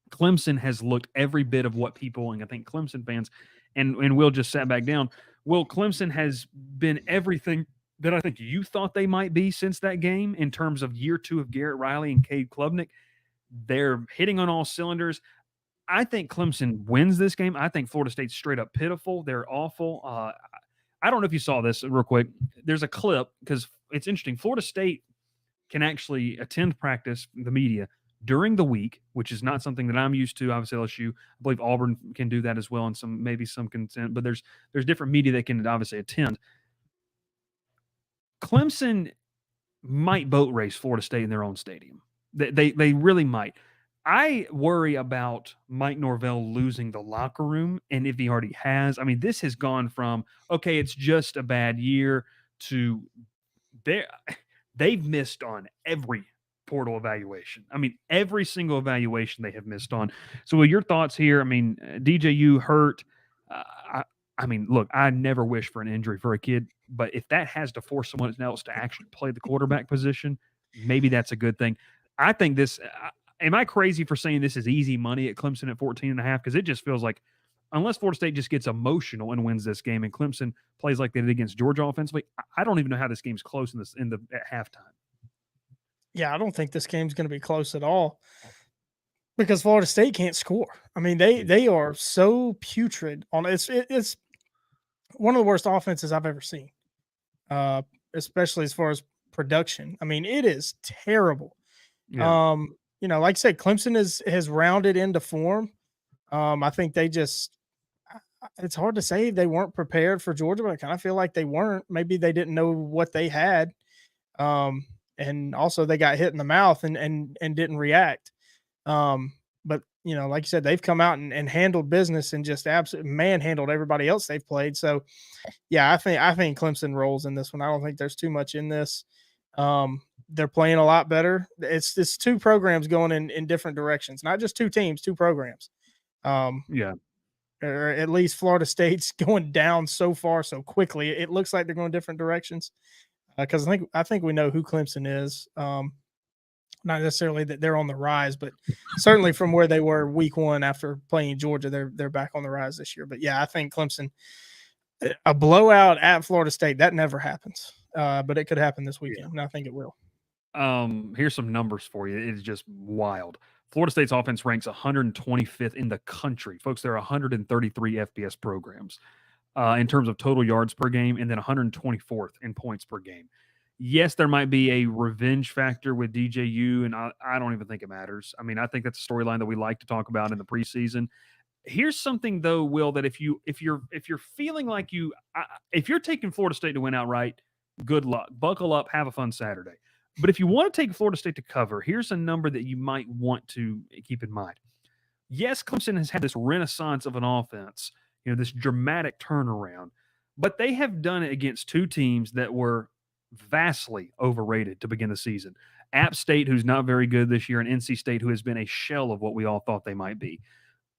Clemson has looked every bit of what people, and I think Clemson fans, and Will just sat back down. Will, Clemson has been everything that I think you thought they might be since that game in terms of year 2 of Garrett Riley and Cade Klubnik. They're hitting on all cylinders. I think Clemson wins this game. I think Florida State's straight up pitiful. They're awful. I don't know if you saw this real quick. There's a clip because it's interesting. Florida State can actually attend practice, the media, during the week, which is not something that I'm used to. Obviously, LSU, I believe Auburn can do that as well, and maybe some consent. But there's different media that can obviously attend. Clemson might boat race Florida State in their own stadium. They really might. I worry about Mike Norvell losing the locker room, and if he already has, this has gone from, okay, it's just a bad year to they've missed on every portal evaluation. Every single evaluation they have missed on. So your thoughts here, DJU hurt. Look, I never wish for an injury for a kid, but if that has to force someone else to actually play the quarterback position, maybe that's a good thing. I think this am I crazy for saying this is easy money at Clemson at 14.5? Because it just feels like unless Florida State just gets emotional and wins this game and Clemson plays like they did against Georgia offensively, I don't even know how this game's close at halftime. Yeah, I don't think this game's going to be close at all because Florida State can't score. They are so putrid on it. It's one of the worst offenses I've ever seen, especially as far as production. It is terrible. Yeah. Like I said, Clemson has rounded into form. I think they just it's hard to say they weren't prepared for Georgia, but I kind of feel like they weren't. Maybe they didn't know what they had. And also they got hit in the mouth and didn't react. But like you said, they've come out and handled business and just absolutely manhandled everybody else they've played. So yeah, I think Clemson rolls in this one. I don't think there's too much in this. They're playing a lot better. It's 2 programs going in different directions, not just 2 teams, 2 programs. Yeah. Or at least Florida State's going down so far so quickly. It looks like they're going different directions. Because I think we know who Clemson is. Not necessarily that they're on the rise, but certainly from where they were week 1 after playing Georgia, they're back on the rise this year. But yeah, I think Clemson, a blowout at Florida State, that never happens. But it could happen this weekend, and I think it will. Here's some numbers for you. It's just wild. Florida State's offense ranks 125th in the country. Folks, there are 133 FBS programs in terms of total yards per game, and then 124th in points per game. Yes, there might be a revenge factor with DJU, and I don't even think it matters. I think that's a storyline that we like to talk about in the preseason. Here's something though, Will, that if you're feeling like if you're taking Florida State to win outright, good luck. Buckle up, have a fun Saturday. But if you want to take Florida State to cover, here's a number that you might want to keep in mind. Yes, Clemson has had this renaissance of an offense, this dramatic turnaround, but they have done it against two teams that were vastly overrated to begin the season. App State, who's not very good this year, and NC State, who has been a shell of what we all thought they might be.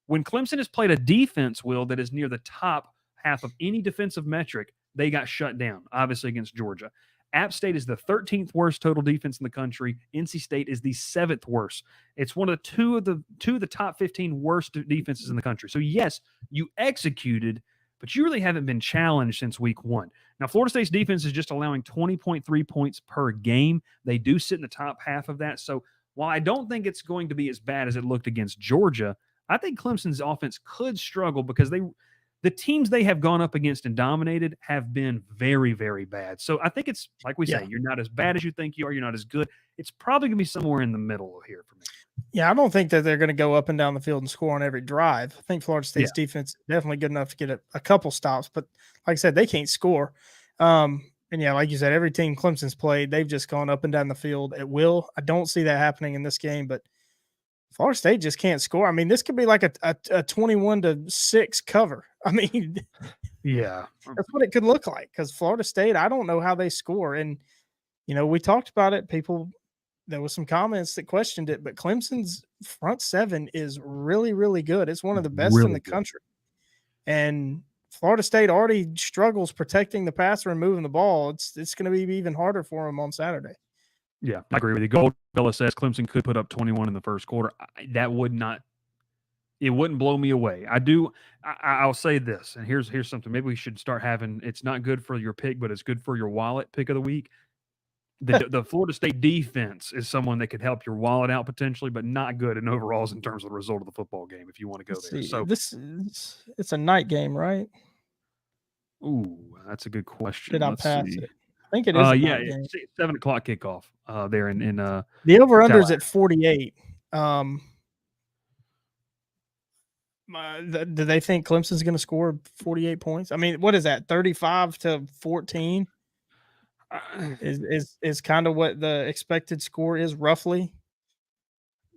When Clemson has played a defense, Will, that is near the top half of any defensive metric, they got shut down, obviously against Georgia. App State is the 13th worst total defense in the country. NC State is the 7th worst. It's one of the two of the top 15 worst defenses in the country. So yes, you executed, but you really haven't been challenged since week 1. Now, Florida State's defense is just allowing 20.3 points per game. They do sit in the top half of that. So while I don't think it's going to be as bad as it looked against Georgia, I think Clemson's offense could struggle because the teams they have gone up against and dominated have been very, very bad. So I think it's like we say, you're not as bad as you think you are. You're not as good. It's probably going to be somewhere in the middle here for me. Yeah, I don't think that they're going to go up and down the field and score on every drive. I think Florida State's defense is definitely good enough to get a couple stops, but like I said, they can't score. And yeah, like you said, every team Clemson's played, they've just gone up and down the field at will. I don't see that happening in this game, but Florida State just can't score. I mean, this could be like a 21-6 cover. I mean, that's what it could look like because Florida State, I don't know how they score. And, we talked about it. There was some comments that questioned it, but Clemson's front seven is really, really good. It's one of the best in the country. And Florida State already struggles protecting the passer and moving the ball. It's going to be even harder for them on Saturday. Yeah, I agree with you. Goldbella says Clemson could put up 21 in the first quarter. It wouldn't blow me away. I'll say this, and here's something. Maybe we should start having, it's not good for your pick, but it's good for your wallet pick of the week. The Florida State defense is someone that could help your wallet out potentially, but not good in overalls in terms of the result of the football game if you want to go there. So it's a night game, right? Ooh, that's a good question. Did I pass it? I think it is. It's 7:00 kickoff there in the over-under is at 48. Do they think Clemson's going to score 48 points? I mean, what is that? 35-14 is kind of what the expected score is roughly.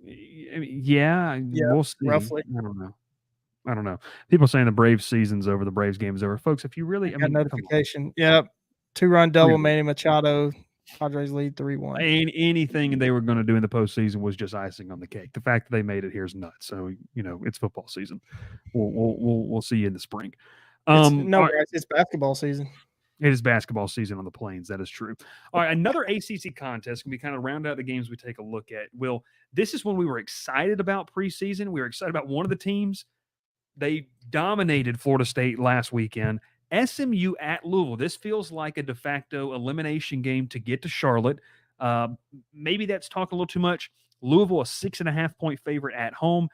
Yeah, we'll see. Roughly. I don't know. People saying the Braves season's over, the Braves game's over. Folks, if you really, notification. Yep. 2-run double, Manny Machado. Padres lead 3-1. Anything they were going to do in the postseason was just icing on the cake. The fact that they made it here is nuts. So it's football season. We'll see you in the spring. It's basketball season. It is basketball season on the Plains. That is true. All right, another ACC contest can be kind of round out the games we take a look at. Will, this is when we were excited about preseason. We were excited about one of the teams. They dominated Florida State last weekend. SMU at Louisville. This feels like a de facto elimination game to get to Charlotte. Maybe that's talking a little too much. Louisville, a 6.5-point favorite at home.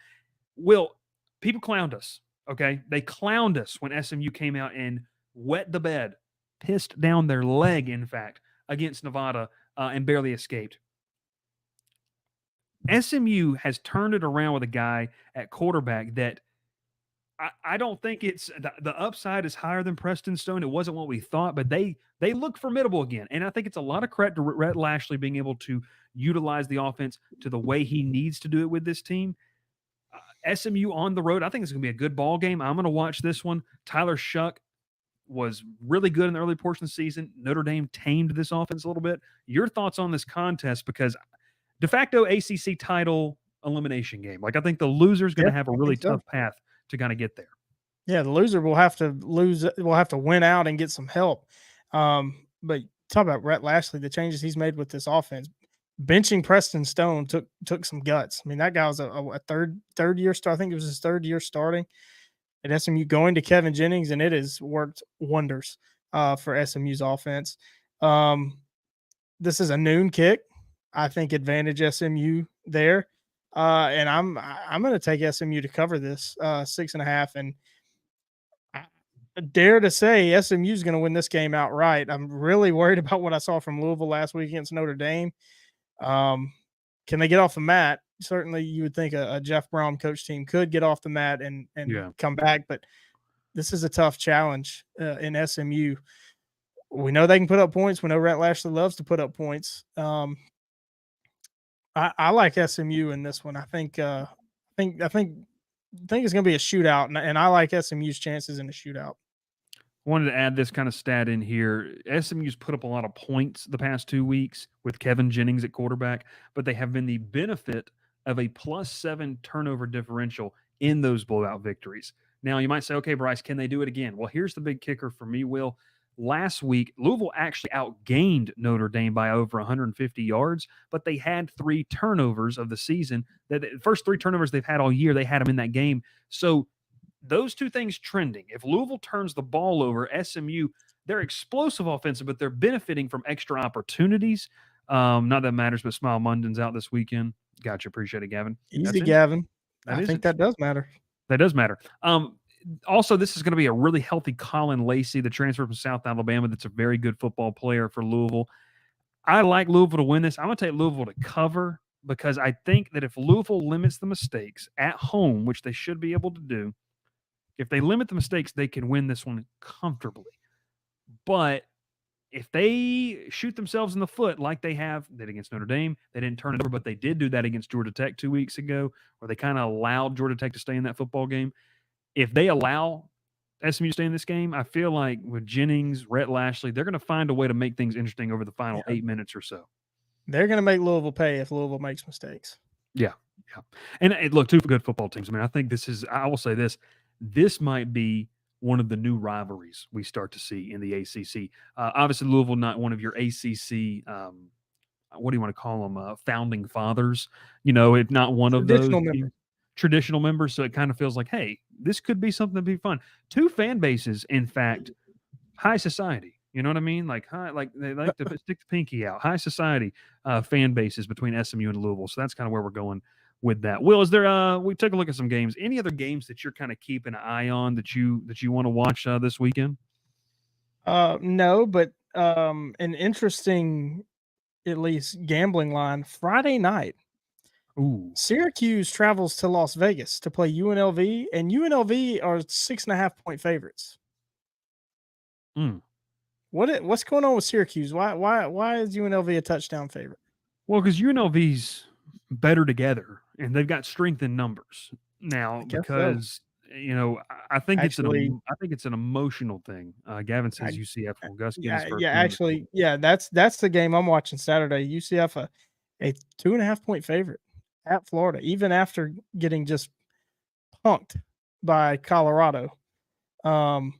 Will, people clowned us, okay? They clowned us when SMU came out and wet the bed, pissed down their leg, in fact, against Nevada and barely escaped. SMU has turned it around with a guy at quarterback that I don't think it's the upside is higher than Preston Stone. It wasn't what we thought, but they look formidable again. And I think it's a lot of credit to Rhett Lashley being able to utilize the offense to the way he needs to do it with this team. SMU on the road, I think it's going to be a good ball game. I'm going to watch this one. Tyler Shuck was really good in the early portion of the season. Notre Dame tamed this offense a little bit. Your thoughts on this contest? Because de facto ACC title elimination game. Like I think the loser is going to have a really tough path to kind of get there. Yeah, the loser will have to lose. Will have to win out and get some help. But talk about Rhett Lashley, the changes he's made with this offense. Benching Preston Stone took some guts. I mean, that guy was a third year start. I think it was his third year starting at SMU, going to Kevin Jennings, and it has worked wonders for SMU's offense. This is a noon kick. I think advantage SMU there. And I'm going to take SMU to cover this 6.5. And I dare to say SMU is going to win this game outright. I'm really worried about what I saw from Louisville last week against Notre Dame. Can they get off the mat? Certainly you would think a Jeff Brom coach team could get off the mat and come back, but this is a tough challenge in SMU. We know they can put up points. We know Rhett Lashley loves to put up points. I like SMU in this one. I think it's going to be a shootout, and I like SMU's chances in a shootout. Wanted to add this kind of stat in here. SMU's put up a lot of points the past 2 weeks with Kevin Jennings at quarterback, but they have been the benefit of a +7 turnover differential in those blowout victories. Now, you might say, okay, Bryce, can they do it again? Well, here's the big kicker for me, Will. Last week, Louisville actually outgained Notre Dame by over 150 yards, but they had 3 turnovers of the season. The first 3 turnovers they've had all year, they had them in that game. So those two things trending. If Louisville turns the ball over, SMU, they're explosive offensive, but they're benefiting from extra opportunities. Not that matters, but Smile Munden's out this weekend. Gotcha. Appreciate it, Gavin. Easy, Gavin. I think that does matter. That does matter. Also, this is going to be a really healthy Colin Lacey, the transfer from South Alabama. That's a very good football player for Louisville. I like Louisville to win this. I'm going to take Louisville to cover because I think that if Louisville limits the mistakes at home, which they should be able to do, if they limit the mistakes, they can win this one comfortably. But if they shoot themselves in the foot like they did against Notre Dame, they didn't turn it over, but they did do that against Georgia Tech 2 weeks ago, where they kind of allowed Georgia Tech to stay in that football game. If they allow SMU to stay in this game, I feel like with Jennings, Rhett Lashley, they're going to find a way to make things interesting over the final 8 minutes or so. They're going to make Louisville pay if Louisville makes mistakes. Yeah. And look, 2 good football teams. I mean, I think I will say this might be one of the new rivalries we start to see in the ACC. Obviously, Louisville, not one of your ACC, what do you want to call them, founding fathers. If not one of those traditional members. So it kind of feels like, hey, this could be something to be fun. 2 fan bases, in fact, high society. You know what I mean? Like they like to stick the pinky out. High society fan bases between SMU and Louisville. So that's kind of where we're going with that. Will, is there we took a look at some games. Any other games that you're kind of keeping an eye on that you want to watch this weekend? No, but an interesting, at least gambling line, Friday night. Ooh. Syracuse travels to Las Vegas to play UNLV, and UNLV are 6.5-point favorites. What's going on with Syracuse? Why is UNLV a touchdown favorite? Well, because UNLV's better together, and they've got strength in numbers now. Because I think it's an emotional thing. Gavin says UCF will Gus get his first. That's the game I'm watching Saturday. UCF a 2.5-point favorite at Florida, even after getting just punked by Colorado. I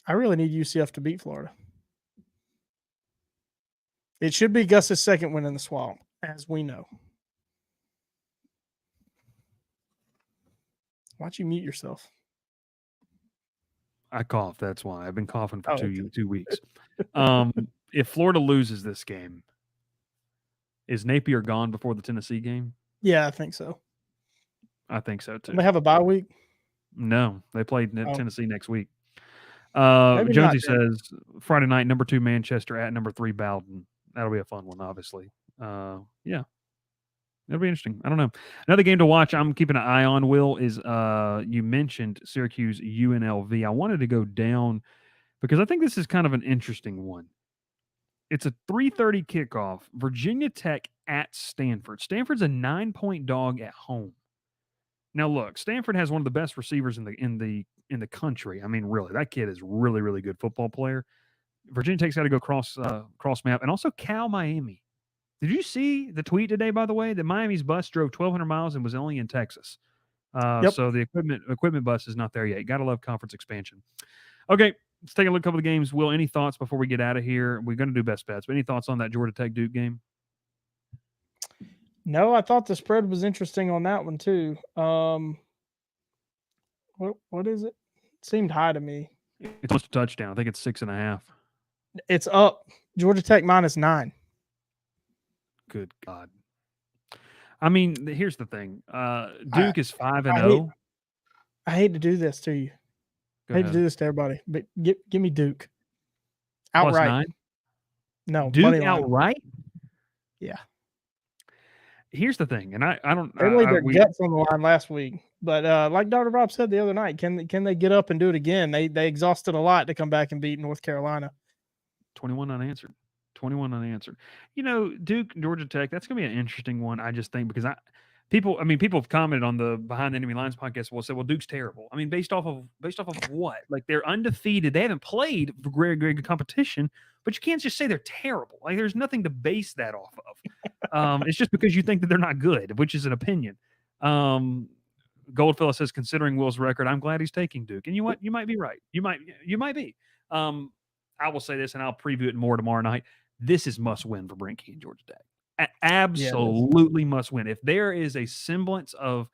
really need UCF to beat Florida. It should be Gus's second win in the Swamp, as we know. Why'd you mute yourself? I coughed. That's why. I've been coughing for 2 weeks. If Florida loses this game, is Napier gone before the Tennessee game? Yeah, I think so. I think so, too. They have a bye week? No, they played Tennessee next week. Jonesy says Friday night, number 2 Manchester at number 3 Bowden. That'll be a fun one, obviously. Yeah. It'll be interesting. I don't know. Another game to watch I'm keeping an eye on, Will, is you mentioned Syracuse UNLV. I wanted to go down because I think this is kind of an interesting one. It's a 3:30 kickoff. Virginia Tech at Stanford. Stanford's a 9-point dog at home. Now, look, Stanford has one of the best receivers in the country. I mean, really, that kid is really, really good football player. Virginia Tech's got to go cross map, and also Cal Miami. Did you see the tweet today, by the way, that Miami's bus drove 1,200 miles and was only in Texas? So the equipment bus is not there yet. You got to love conference expansion. Okay, let's take a look at a couple of games. Will, any thoughts before we get out of here? We're going to do best bets, but any thoughts on that Georgia Tech Duke game? No, I thought the spread was interesting on that one too. What is it? It seemed high to me. It's almost a touchdown. I think it's 6.5. It's up. Georgia Tech -9. Good God. I mean, here's the thing. Duke is 5-0. I hate to do this to you. I hate to do this to everybody, but give me Duke. Outright. +9? No. Duke outright? Yeah. Here's the thing, and I don't. They laid their guts on the line last week, but like Dr. Rob said the other night, can they get up and do it again? They exhausted a lot to come back and beat North Carolina. 21 unanswered. 21 unanswered. Duke, Georgia Tech, that's going to be an interesting one, I just think, because people have commented on the Behind the Enemy Lines podcast. Will say, well, Duke's terrible. I mean, based off of what? Like, they're undefeated. They haven't played for great good competition, but you can't just say they're terrible. Like, there's nothing to base that off of. It's just because you think that they're not good, which is an opinion. Goldfellow says, considering Will's record, I'm glad he's taking Duke. And you know what? You might be right. You might be. I will say this, and I'll preview it more tomorrow night. This is must win for Brent Key and Georgia Tech. Absolutely must win. If there is a semblance of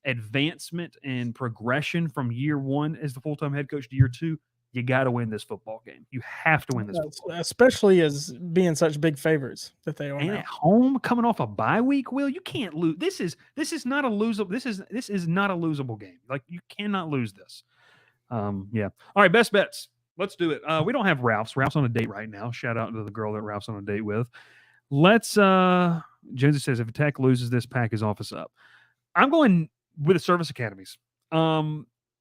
advancement and progression from year one as the full-time head coach to year two, you got to win this football game. You have to win this football game. Especially as being such big favorites that they are. And now. at home, coming off a bye week, Will, you can't lose. This is not a losable. This is not a losable game. Like, you cannot lose this. Yeah. All right, best bets. Let's do it. We don't have Ralph's. Ralph's on a date right now. Shout out to the girl that Ralph's on a date with. Let's Jonesy says, if Tech loses, this pack his office up. I'm going with the service academies.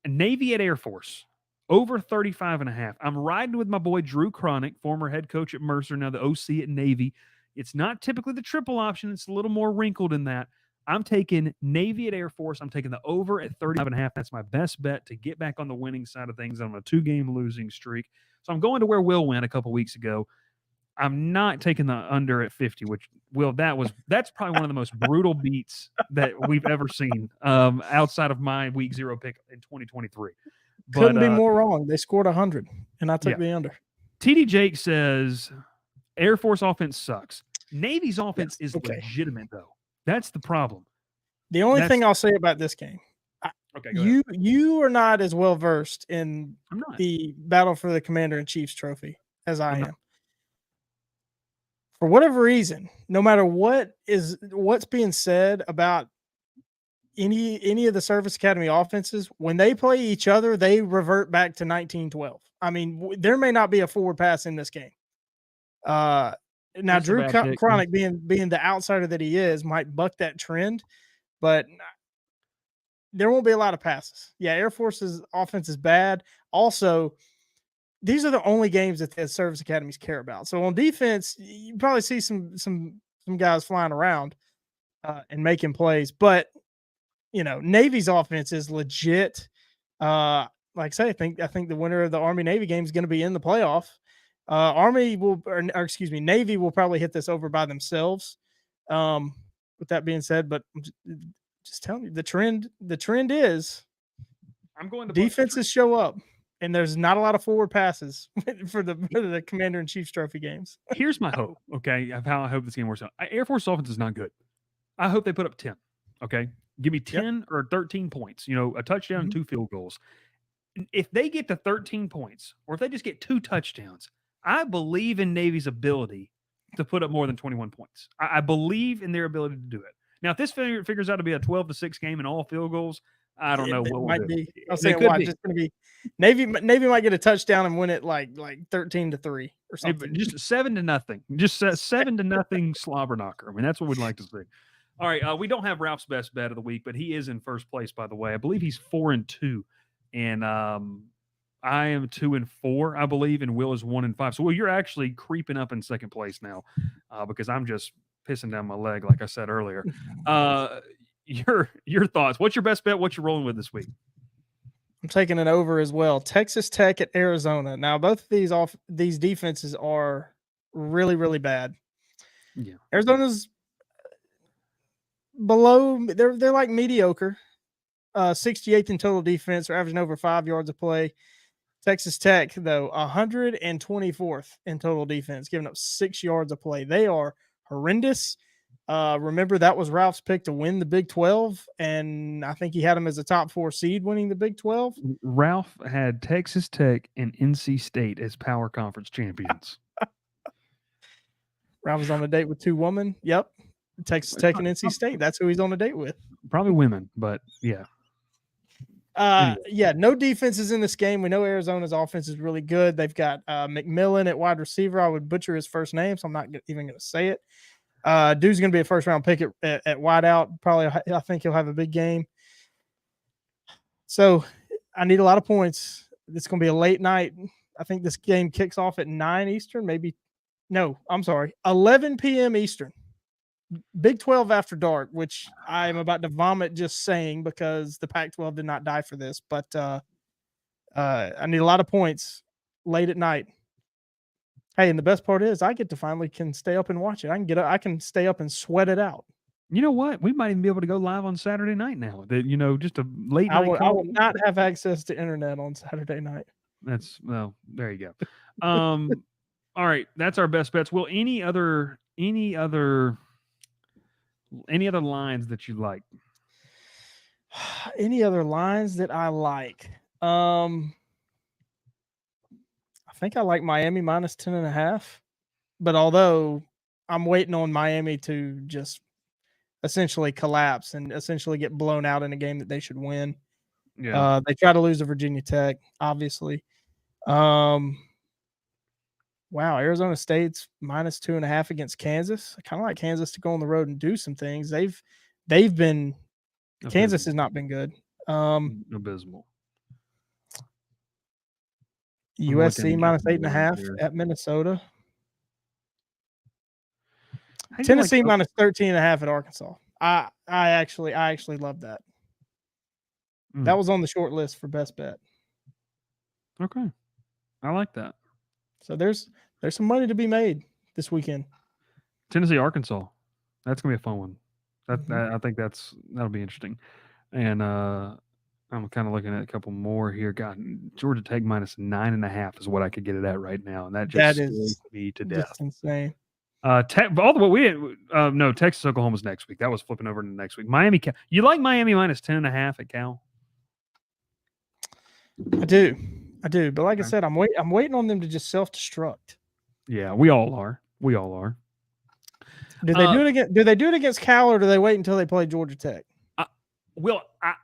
Navy at Air Force, over 35.5. I'm riding with my boy Drew Cronick, former head coach at Mercer, now the OC at Navy. It's not typically the triple option. It's a little more wrinkled in that. I'm taking Navy at Air Force. I'm taking the over at 35.5. That's my best bet to get back on the winning side of things. I'm on a 2-game losing streak. So I'm going to where Will went a couple weeks ago. I'm not taking the under at 50, which, Will, that's probably one of the most brutal beats that we've ever seen outside of my week 0 pick in 2023. Couldn't be more wrong. They scored 100, and I took the under. TD Jake says Air Force offense sucks. Navy's offense is legitimate, though. That's the problem. The only thing I'll say about this game, you are not as well versed in the battle for the Commander-in-Chief's trophy as I am. For whatever reason, no matter what's being said about any of the Service Academy offenses, when they play each other, they revert back to 1912. I mean, there may not be a forward pass in this game. Now, Drew Cronick, being the outsider that he is, might buck that trend, but there won't be a lot of passes. Yeah, Air Force's offense is bad. Also, these are the only games that the service academies care about. So on defense, you probably see some guys flying around and making plays, but Navy's offense is legit. Like I say, I think the winner of the Army Navy game is going to be in the playoff. Navy will probably hit this over by themselves. With that being said, but I'm just telling you, the trend is I'm going to defenses show up, and there's not a lot of forward passes for the Commander-in-Chief's trophy games. Here's my hope, okay, of how I hope this game works out. Air Force offense is not good. I hope they put up 10, okay? Give me 10 or 13 points, a touchdown and 2 field goals. If they get to 13 points, or if they just get 2 touchdowns, I believe in Navy's ability to put up more than 21 points. I believe in their ability to do it. Now, if this figures out to be a 12-6 game and all field goals, I don't know what might be. I'll say it's going to be Navy might get a touchdown and win it like 13-3 or something. Just 7-0. Just 7-0 slobber knocker. I mean, that's what we'd like to see. All right, we don't have Ralph's best bet of the week, but he is in first place, by the way. I believe he's 4-2, and I am 2-4, I believe, and Will is 1-5. So, Will, you're actually creeping up in second place now because I'm just pissing down my leg, like I said earlier. Your thoughts? What's your best bet? What you rolling with this week? I'm taking it over as well. Texas Tech at Arizona. Now, both of these defenses are really, really bad. Yeah, Arizona's below. They're like mediocre. 68th in total defense. They're averaging over 5 yards a play. Texas Tech, though, 124th in total defense, giving up 6 yards a play. They are horrendous. Remember, that was Ralph's pick to win the Big 12, and I think he had him as a top 4 seed winning the Big 12. Ralph had Texas Tech and NC State as power conference champions. Ralph was on a date with 2 women. Yep. Texas Tech and NC State. That's who he's on a date with. Probably women, but yeah. No defenses in this game. We know Arizona's offense is really good. They've got McMillan at wide receiver. I would butcher his first name, so I'm not even going to say it. Dude's going to be a first-round pick at wideout. Probably, I think he'll have a big game. So I need a lot of points. It's going to be a late night. I think this game kicks off at 9 Eastern, maybe No, I'm sorry. 11 p.m. Eastern. Big 12 after dark, which I'm about to vomit just saying because the Pac-12 did not die for this. But I need a lot of points late at night. Hey, and the best part is I get to finally can stay up and watch it. I can stay up and sweat it out. You know what? We might even be able to go live on Saturday night now. That just a late night. I will not have access to internet on Saturday night. There you go. All right, that's our best bets. Will any other lines that you like? Any other lines that I like? I think I like Miami minus 10.5. But although I'm waiting on Miami to just essentially collapse and essentially get blown out in a game that they should win. Yeah. They try to lose to Virginia Tech, obviously. Wow, Arizona State's minus 2.5 against Kansas. I kind of like Kansas to go on the road and do some things. They've been Kansas has not been good. Abysmal. USC minus 8.5 at Minnesota. Tennessee minus 13.5 at Arkansas. I actually love that. That was on the short list for best bet. Okay, I like that. So there's some money to be made this weekend. Tennessee, Arkansas. That's gonna be a fun one. I think that'll be interesting. And I'm kind of looking at a couple more here. God, Georgia Tech minus 9.5 is what I could get it at right now, and that is me to death. Just insane. All the way we didn't. No, Texas, Oklahoma's next week. That was flipping over into next week. Miami. You like Miami minus 10.5 at Cal? I do. But like I said, I'm waiting on them to just self-destruct. Yeah, we all are. Do they do it again? Do they do it against Cal, or do they wait until they play Georgia Tech?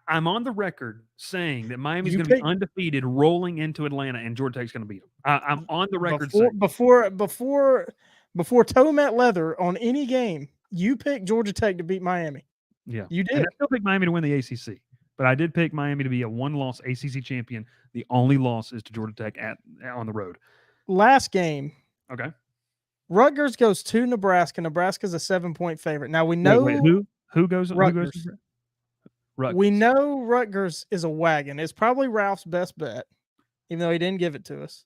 I'm on the record saying that Miami's going to be undefeated, rolling into Atlanta, and Georgia Tech's going to beat them. I'm on the record before toe met leather on any game. You picked Georgia Tech to beat Miami. Yeah, you did. And I still picked Miami to win the ACC, but I did pick Miami to be a one-loss ACC champion. The only loss is to Georgia Tech on the road. Last game. Okay. Rutgers goes to Nebraska. Nebraska's a 7-point favorite. Now we know who goes. Rutgers. Who goes? Rutgers. We know Rutgers is a wagon. It's probably Ralph's best bet, even though he didn't give it to us.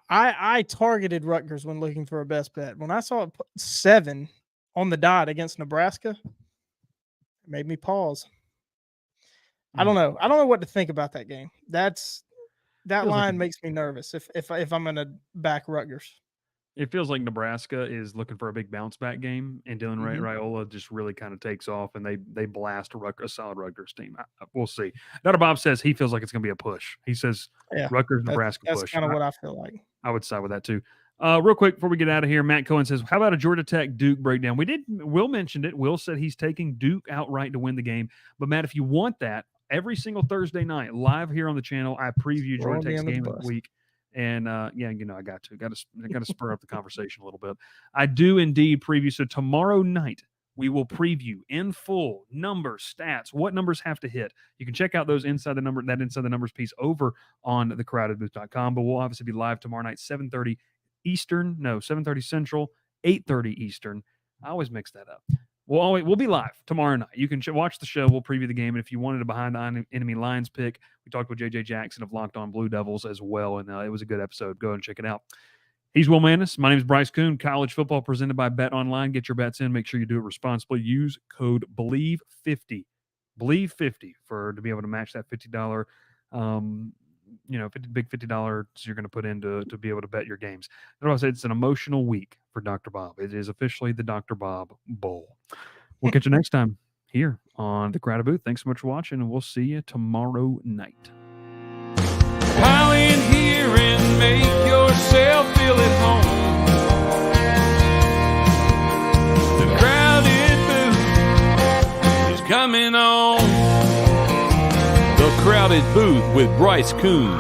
I targeted Rutgers when looking for a best bet. When I saw it 7 on the dot against Nebraska, it made me pause. I don't know. I don't know what to think about that game. That line makes me nervous if I'm going to back Rutgers. It feels like Nebraska is looking for a big bounce back game, and Dylan Raiola just really kind of takes off, and they blast a solid Rutgers team. We'll see. Dr. Bob says he feels like it's going to be a push. He says Rutgers, Nebraska push. That's kind of what I feel like. I would side with that too. Real quick before we get out of here, Matt Cohen says, how about a Georgia Tech Duke breakdown? Will mentioned it. Will said he's taking Duke outright to win the game. But Matt, if you want that, every single Thursday night live here on the channel, I preview Georgia Tech's game of the week. And I got to spur up the conversation a little bit. I do indeed preview. So tomorrow night we will preview in full numbers, stats, what numbers have to hit. You can check out those inside the numbers piece over on thecrowdedbooth.com. But we'll obviously be live tomorrow night, 7:30 Central, 8:30 Eastern. I always mix that up. We'll be live tomorrow night. You can watch the show. We'll preview the game. And if you wanted a behind the enemy lines pick, we talked with JJ Jackson of Locked On Blue Devils as well. And it was a good episode. Go and check it out. He's Will Manis. My name is Bryce Koon. College football presented by Bet Online. Get your bets in. Make sure you do it responsibly. Use code BELIEVE50. BELIEVE50 to be able to match that $50 big $50 you're going to put in to be able to bet your games. I said it's an emotional week for Dr. Bob. It is officially the Dr. Bob Bowl. We'll catch you next time here on the Crowded Booth. Thanks so much for watching, and we'll see you tomorrow night. Pile in here and make yourself feel at home. The Crowded Booth is coming on. The Crowded Booth with Bryce Koon.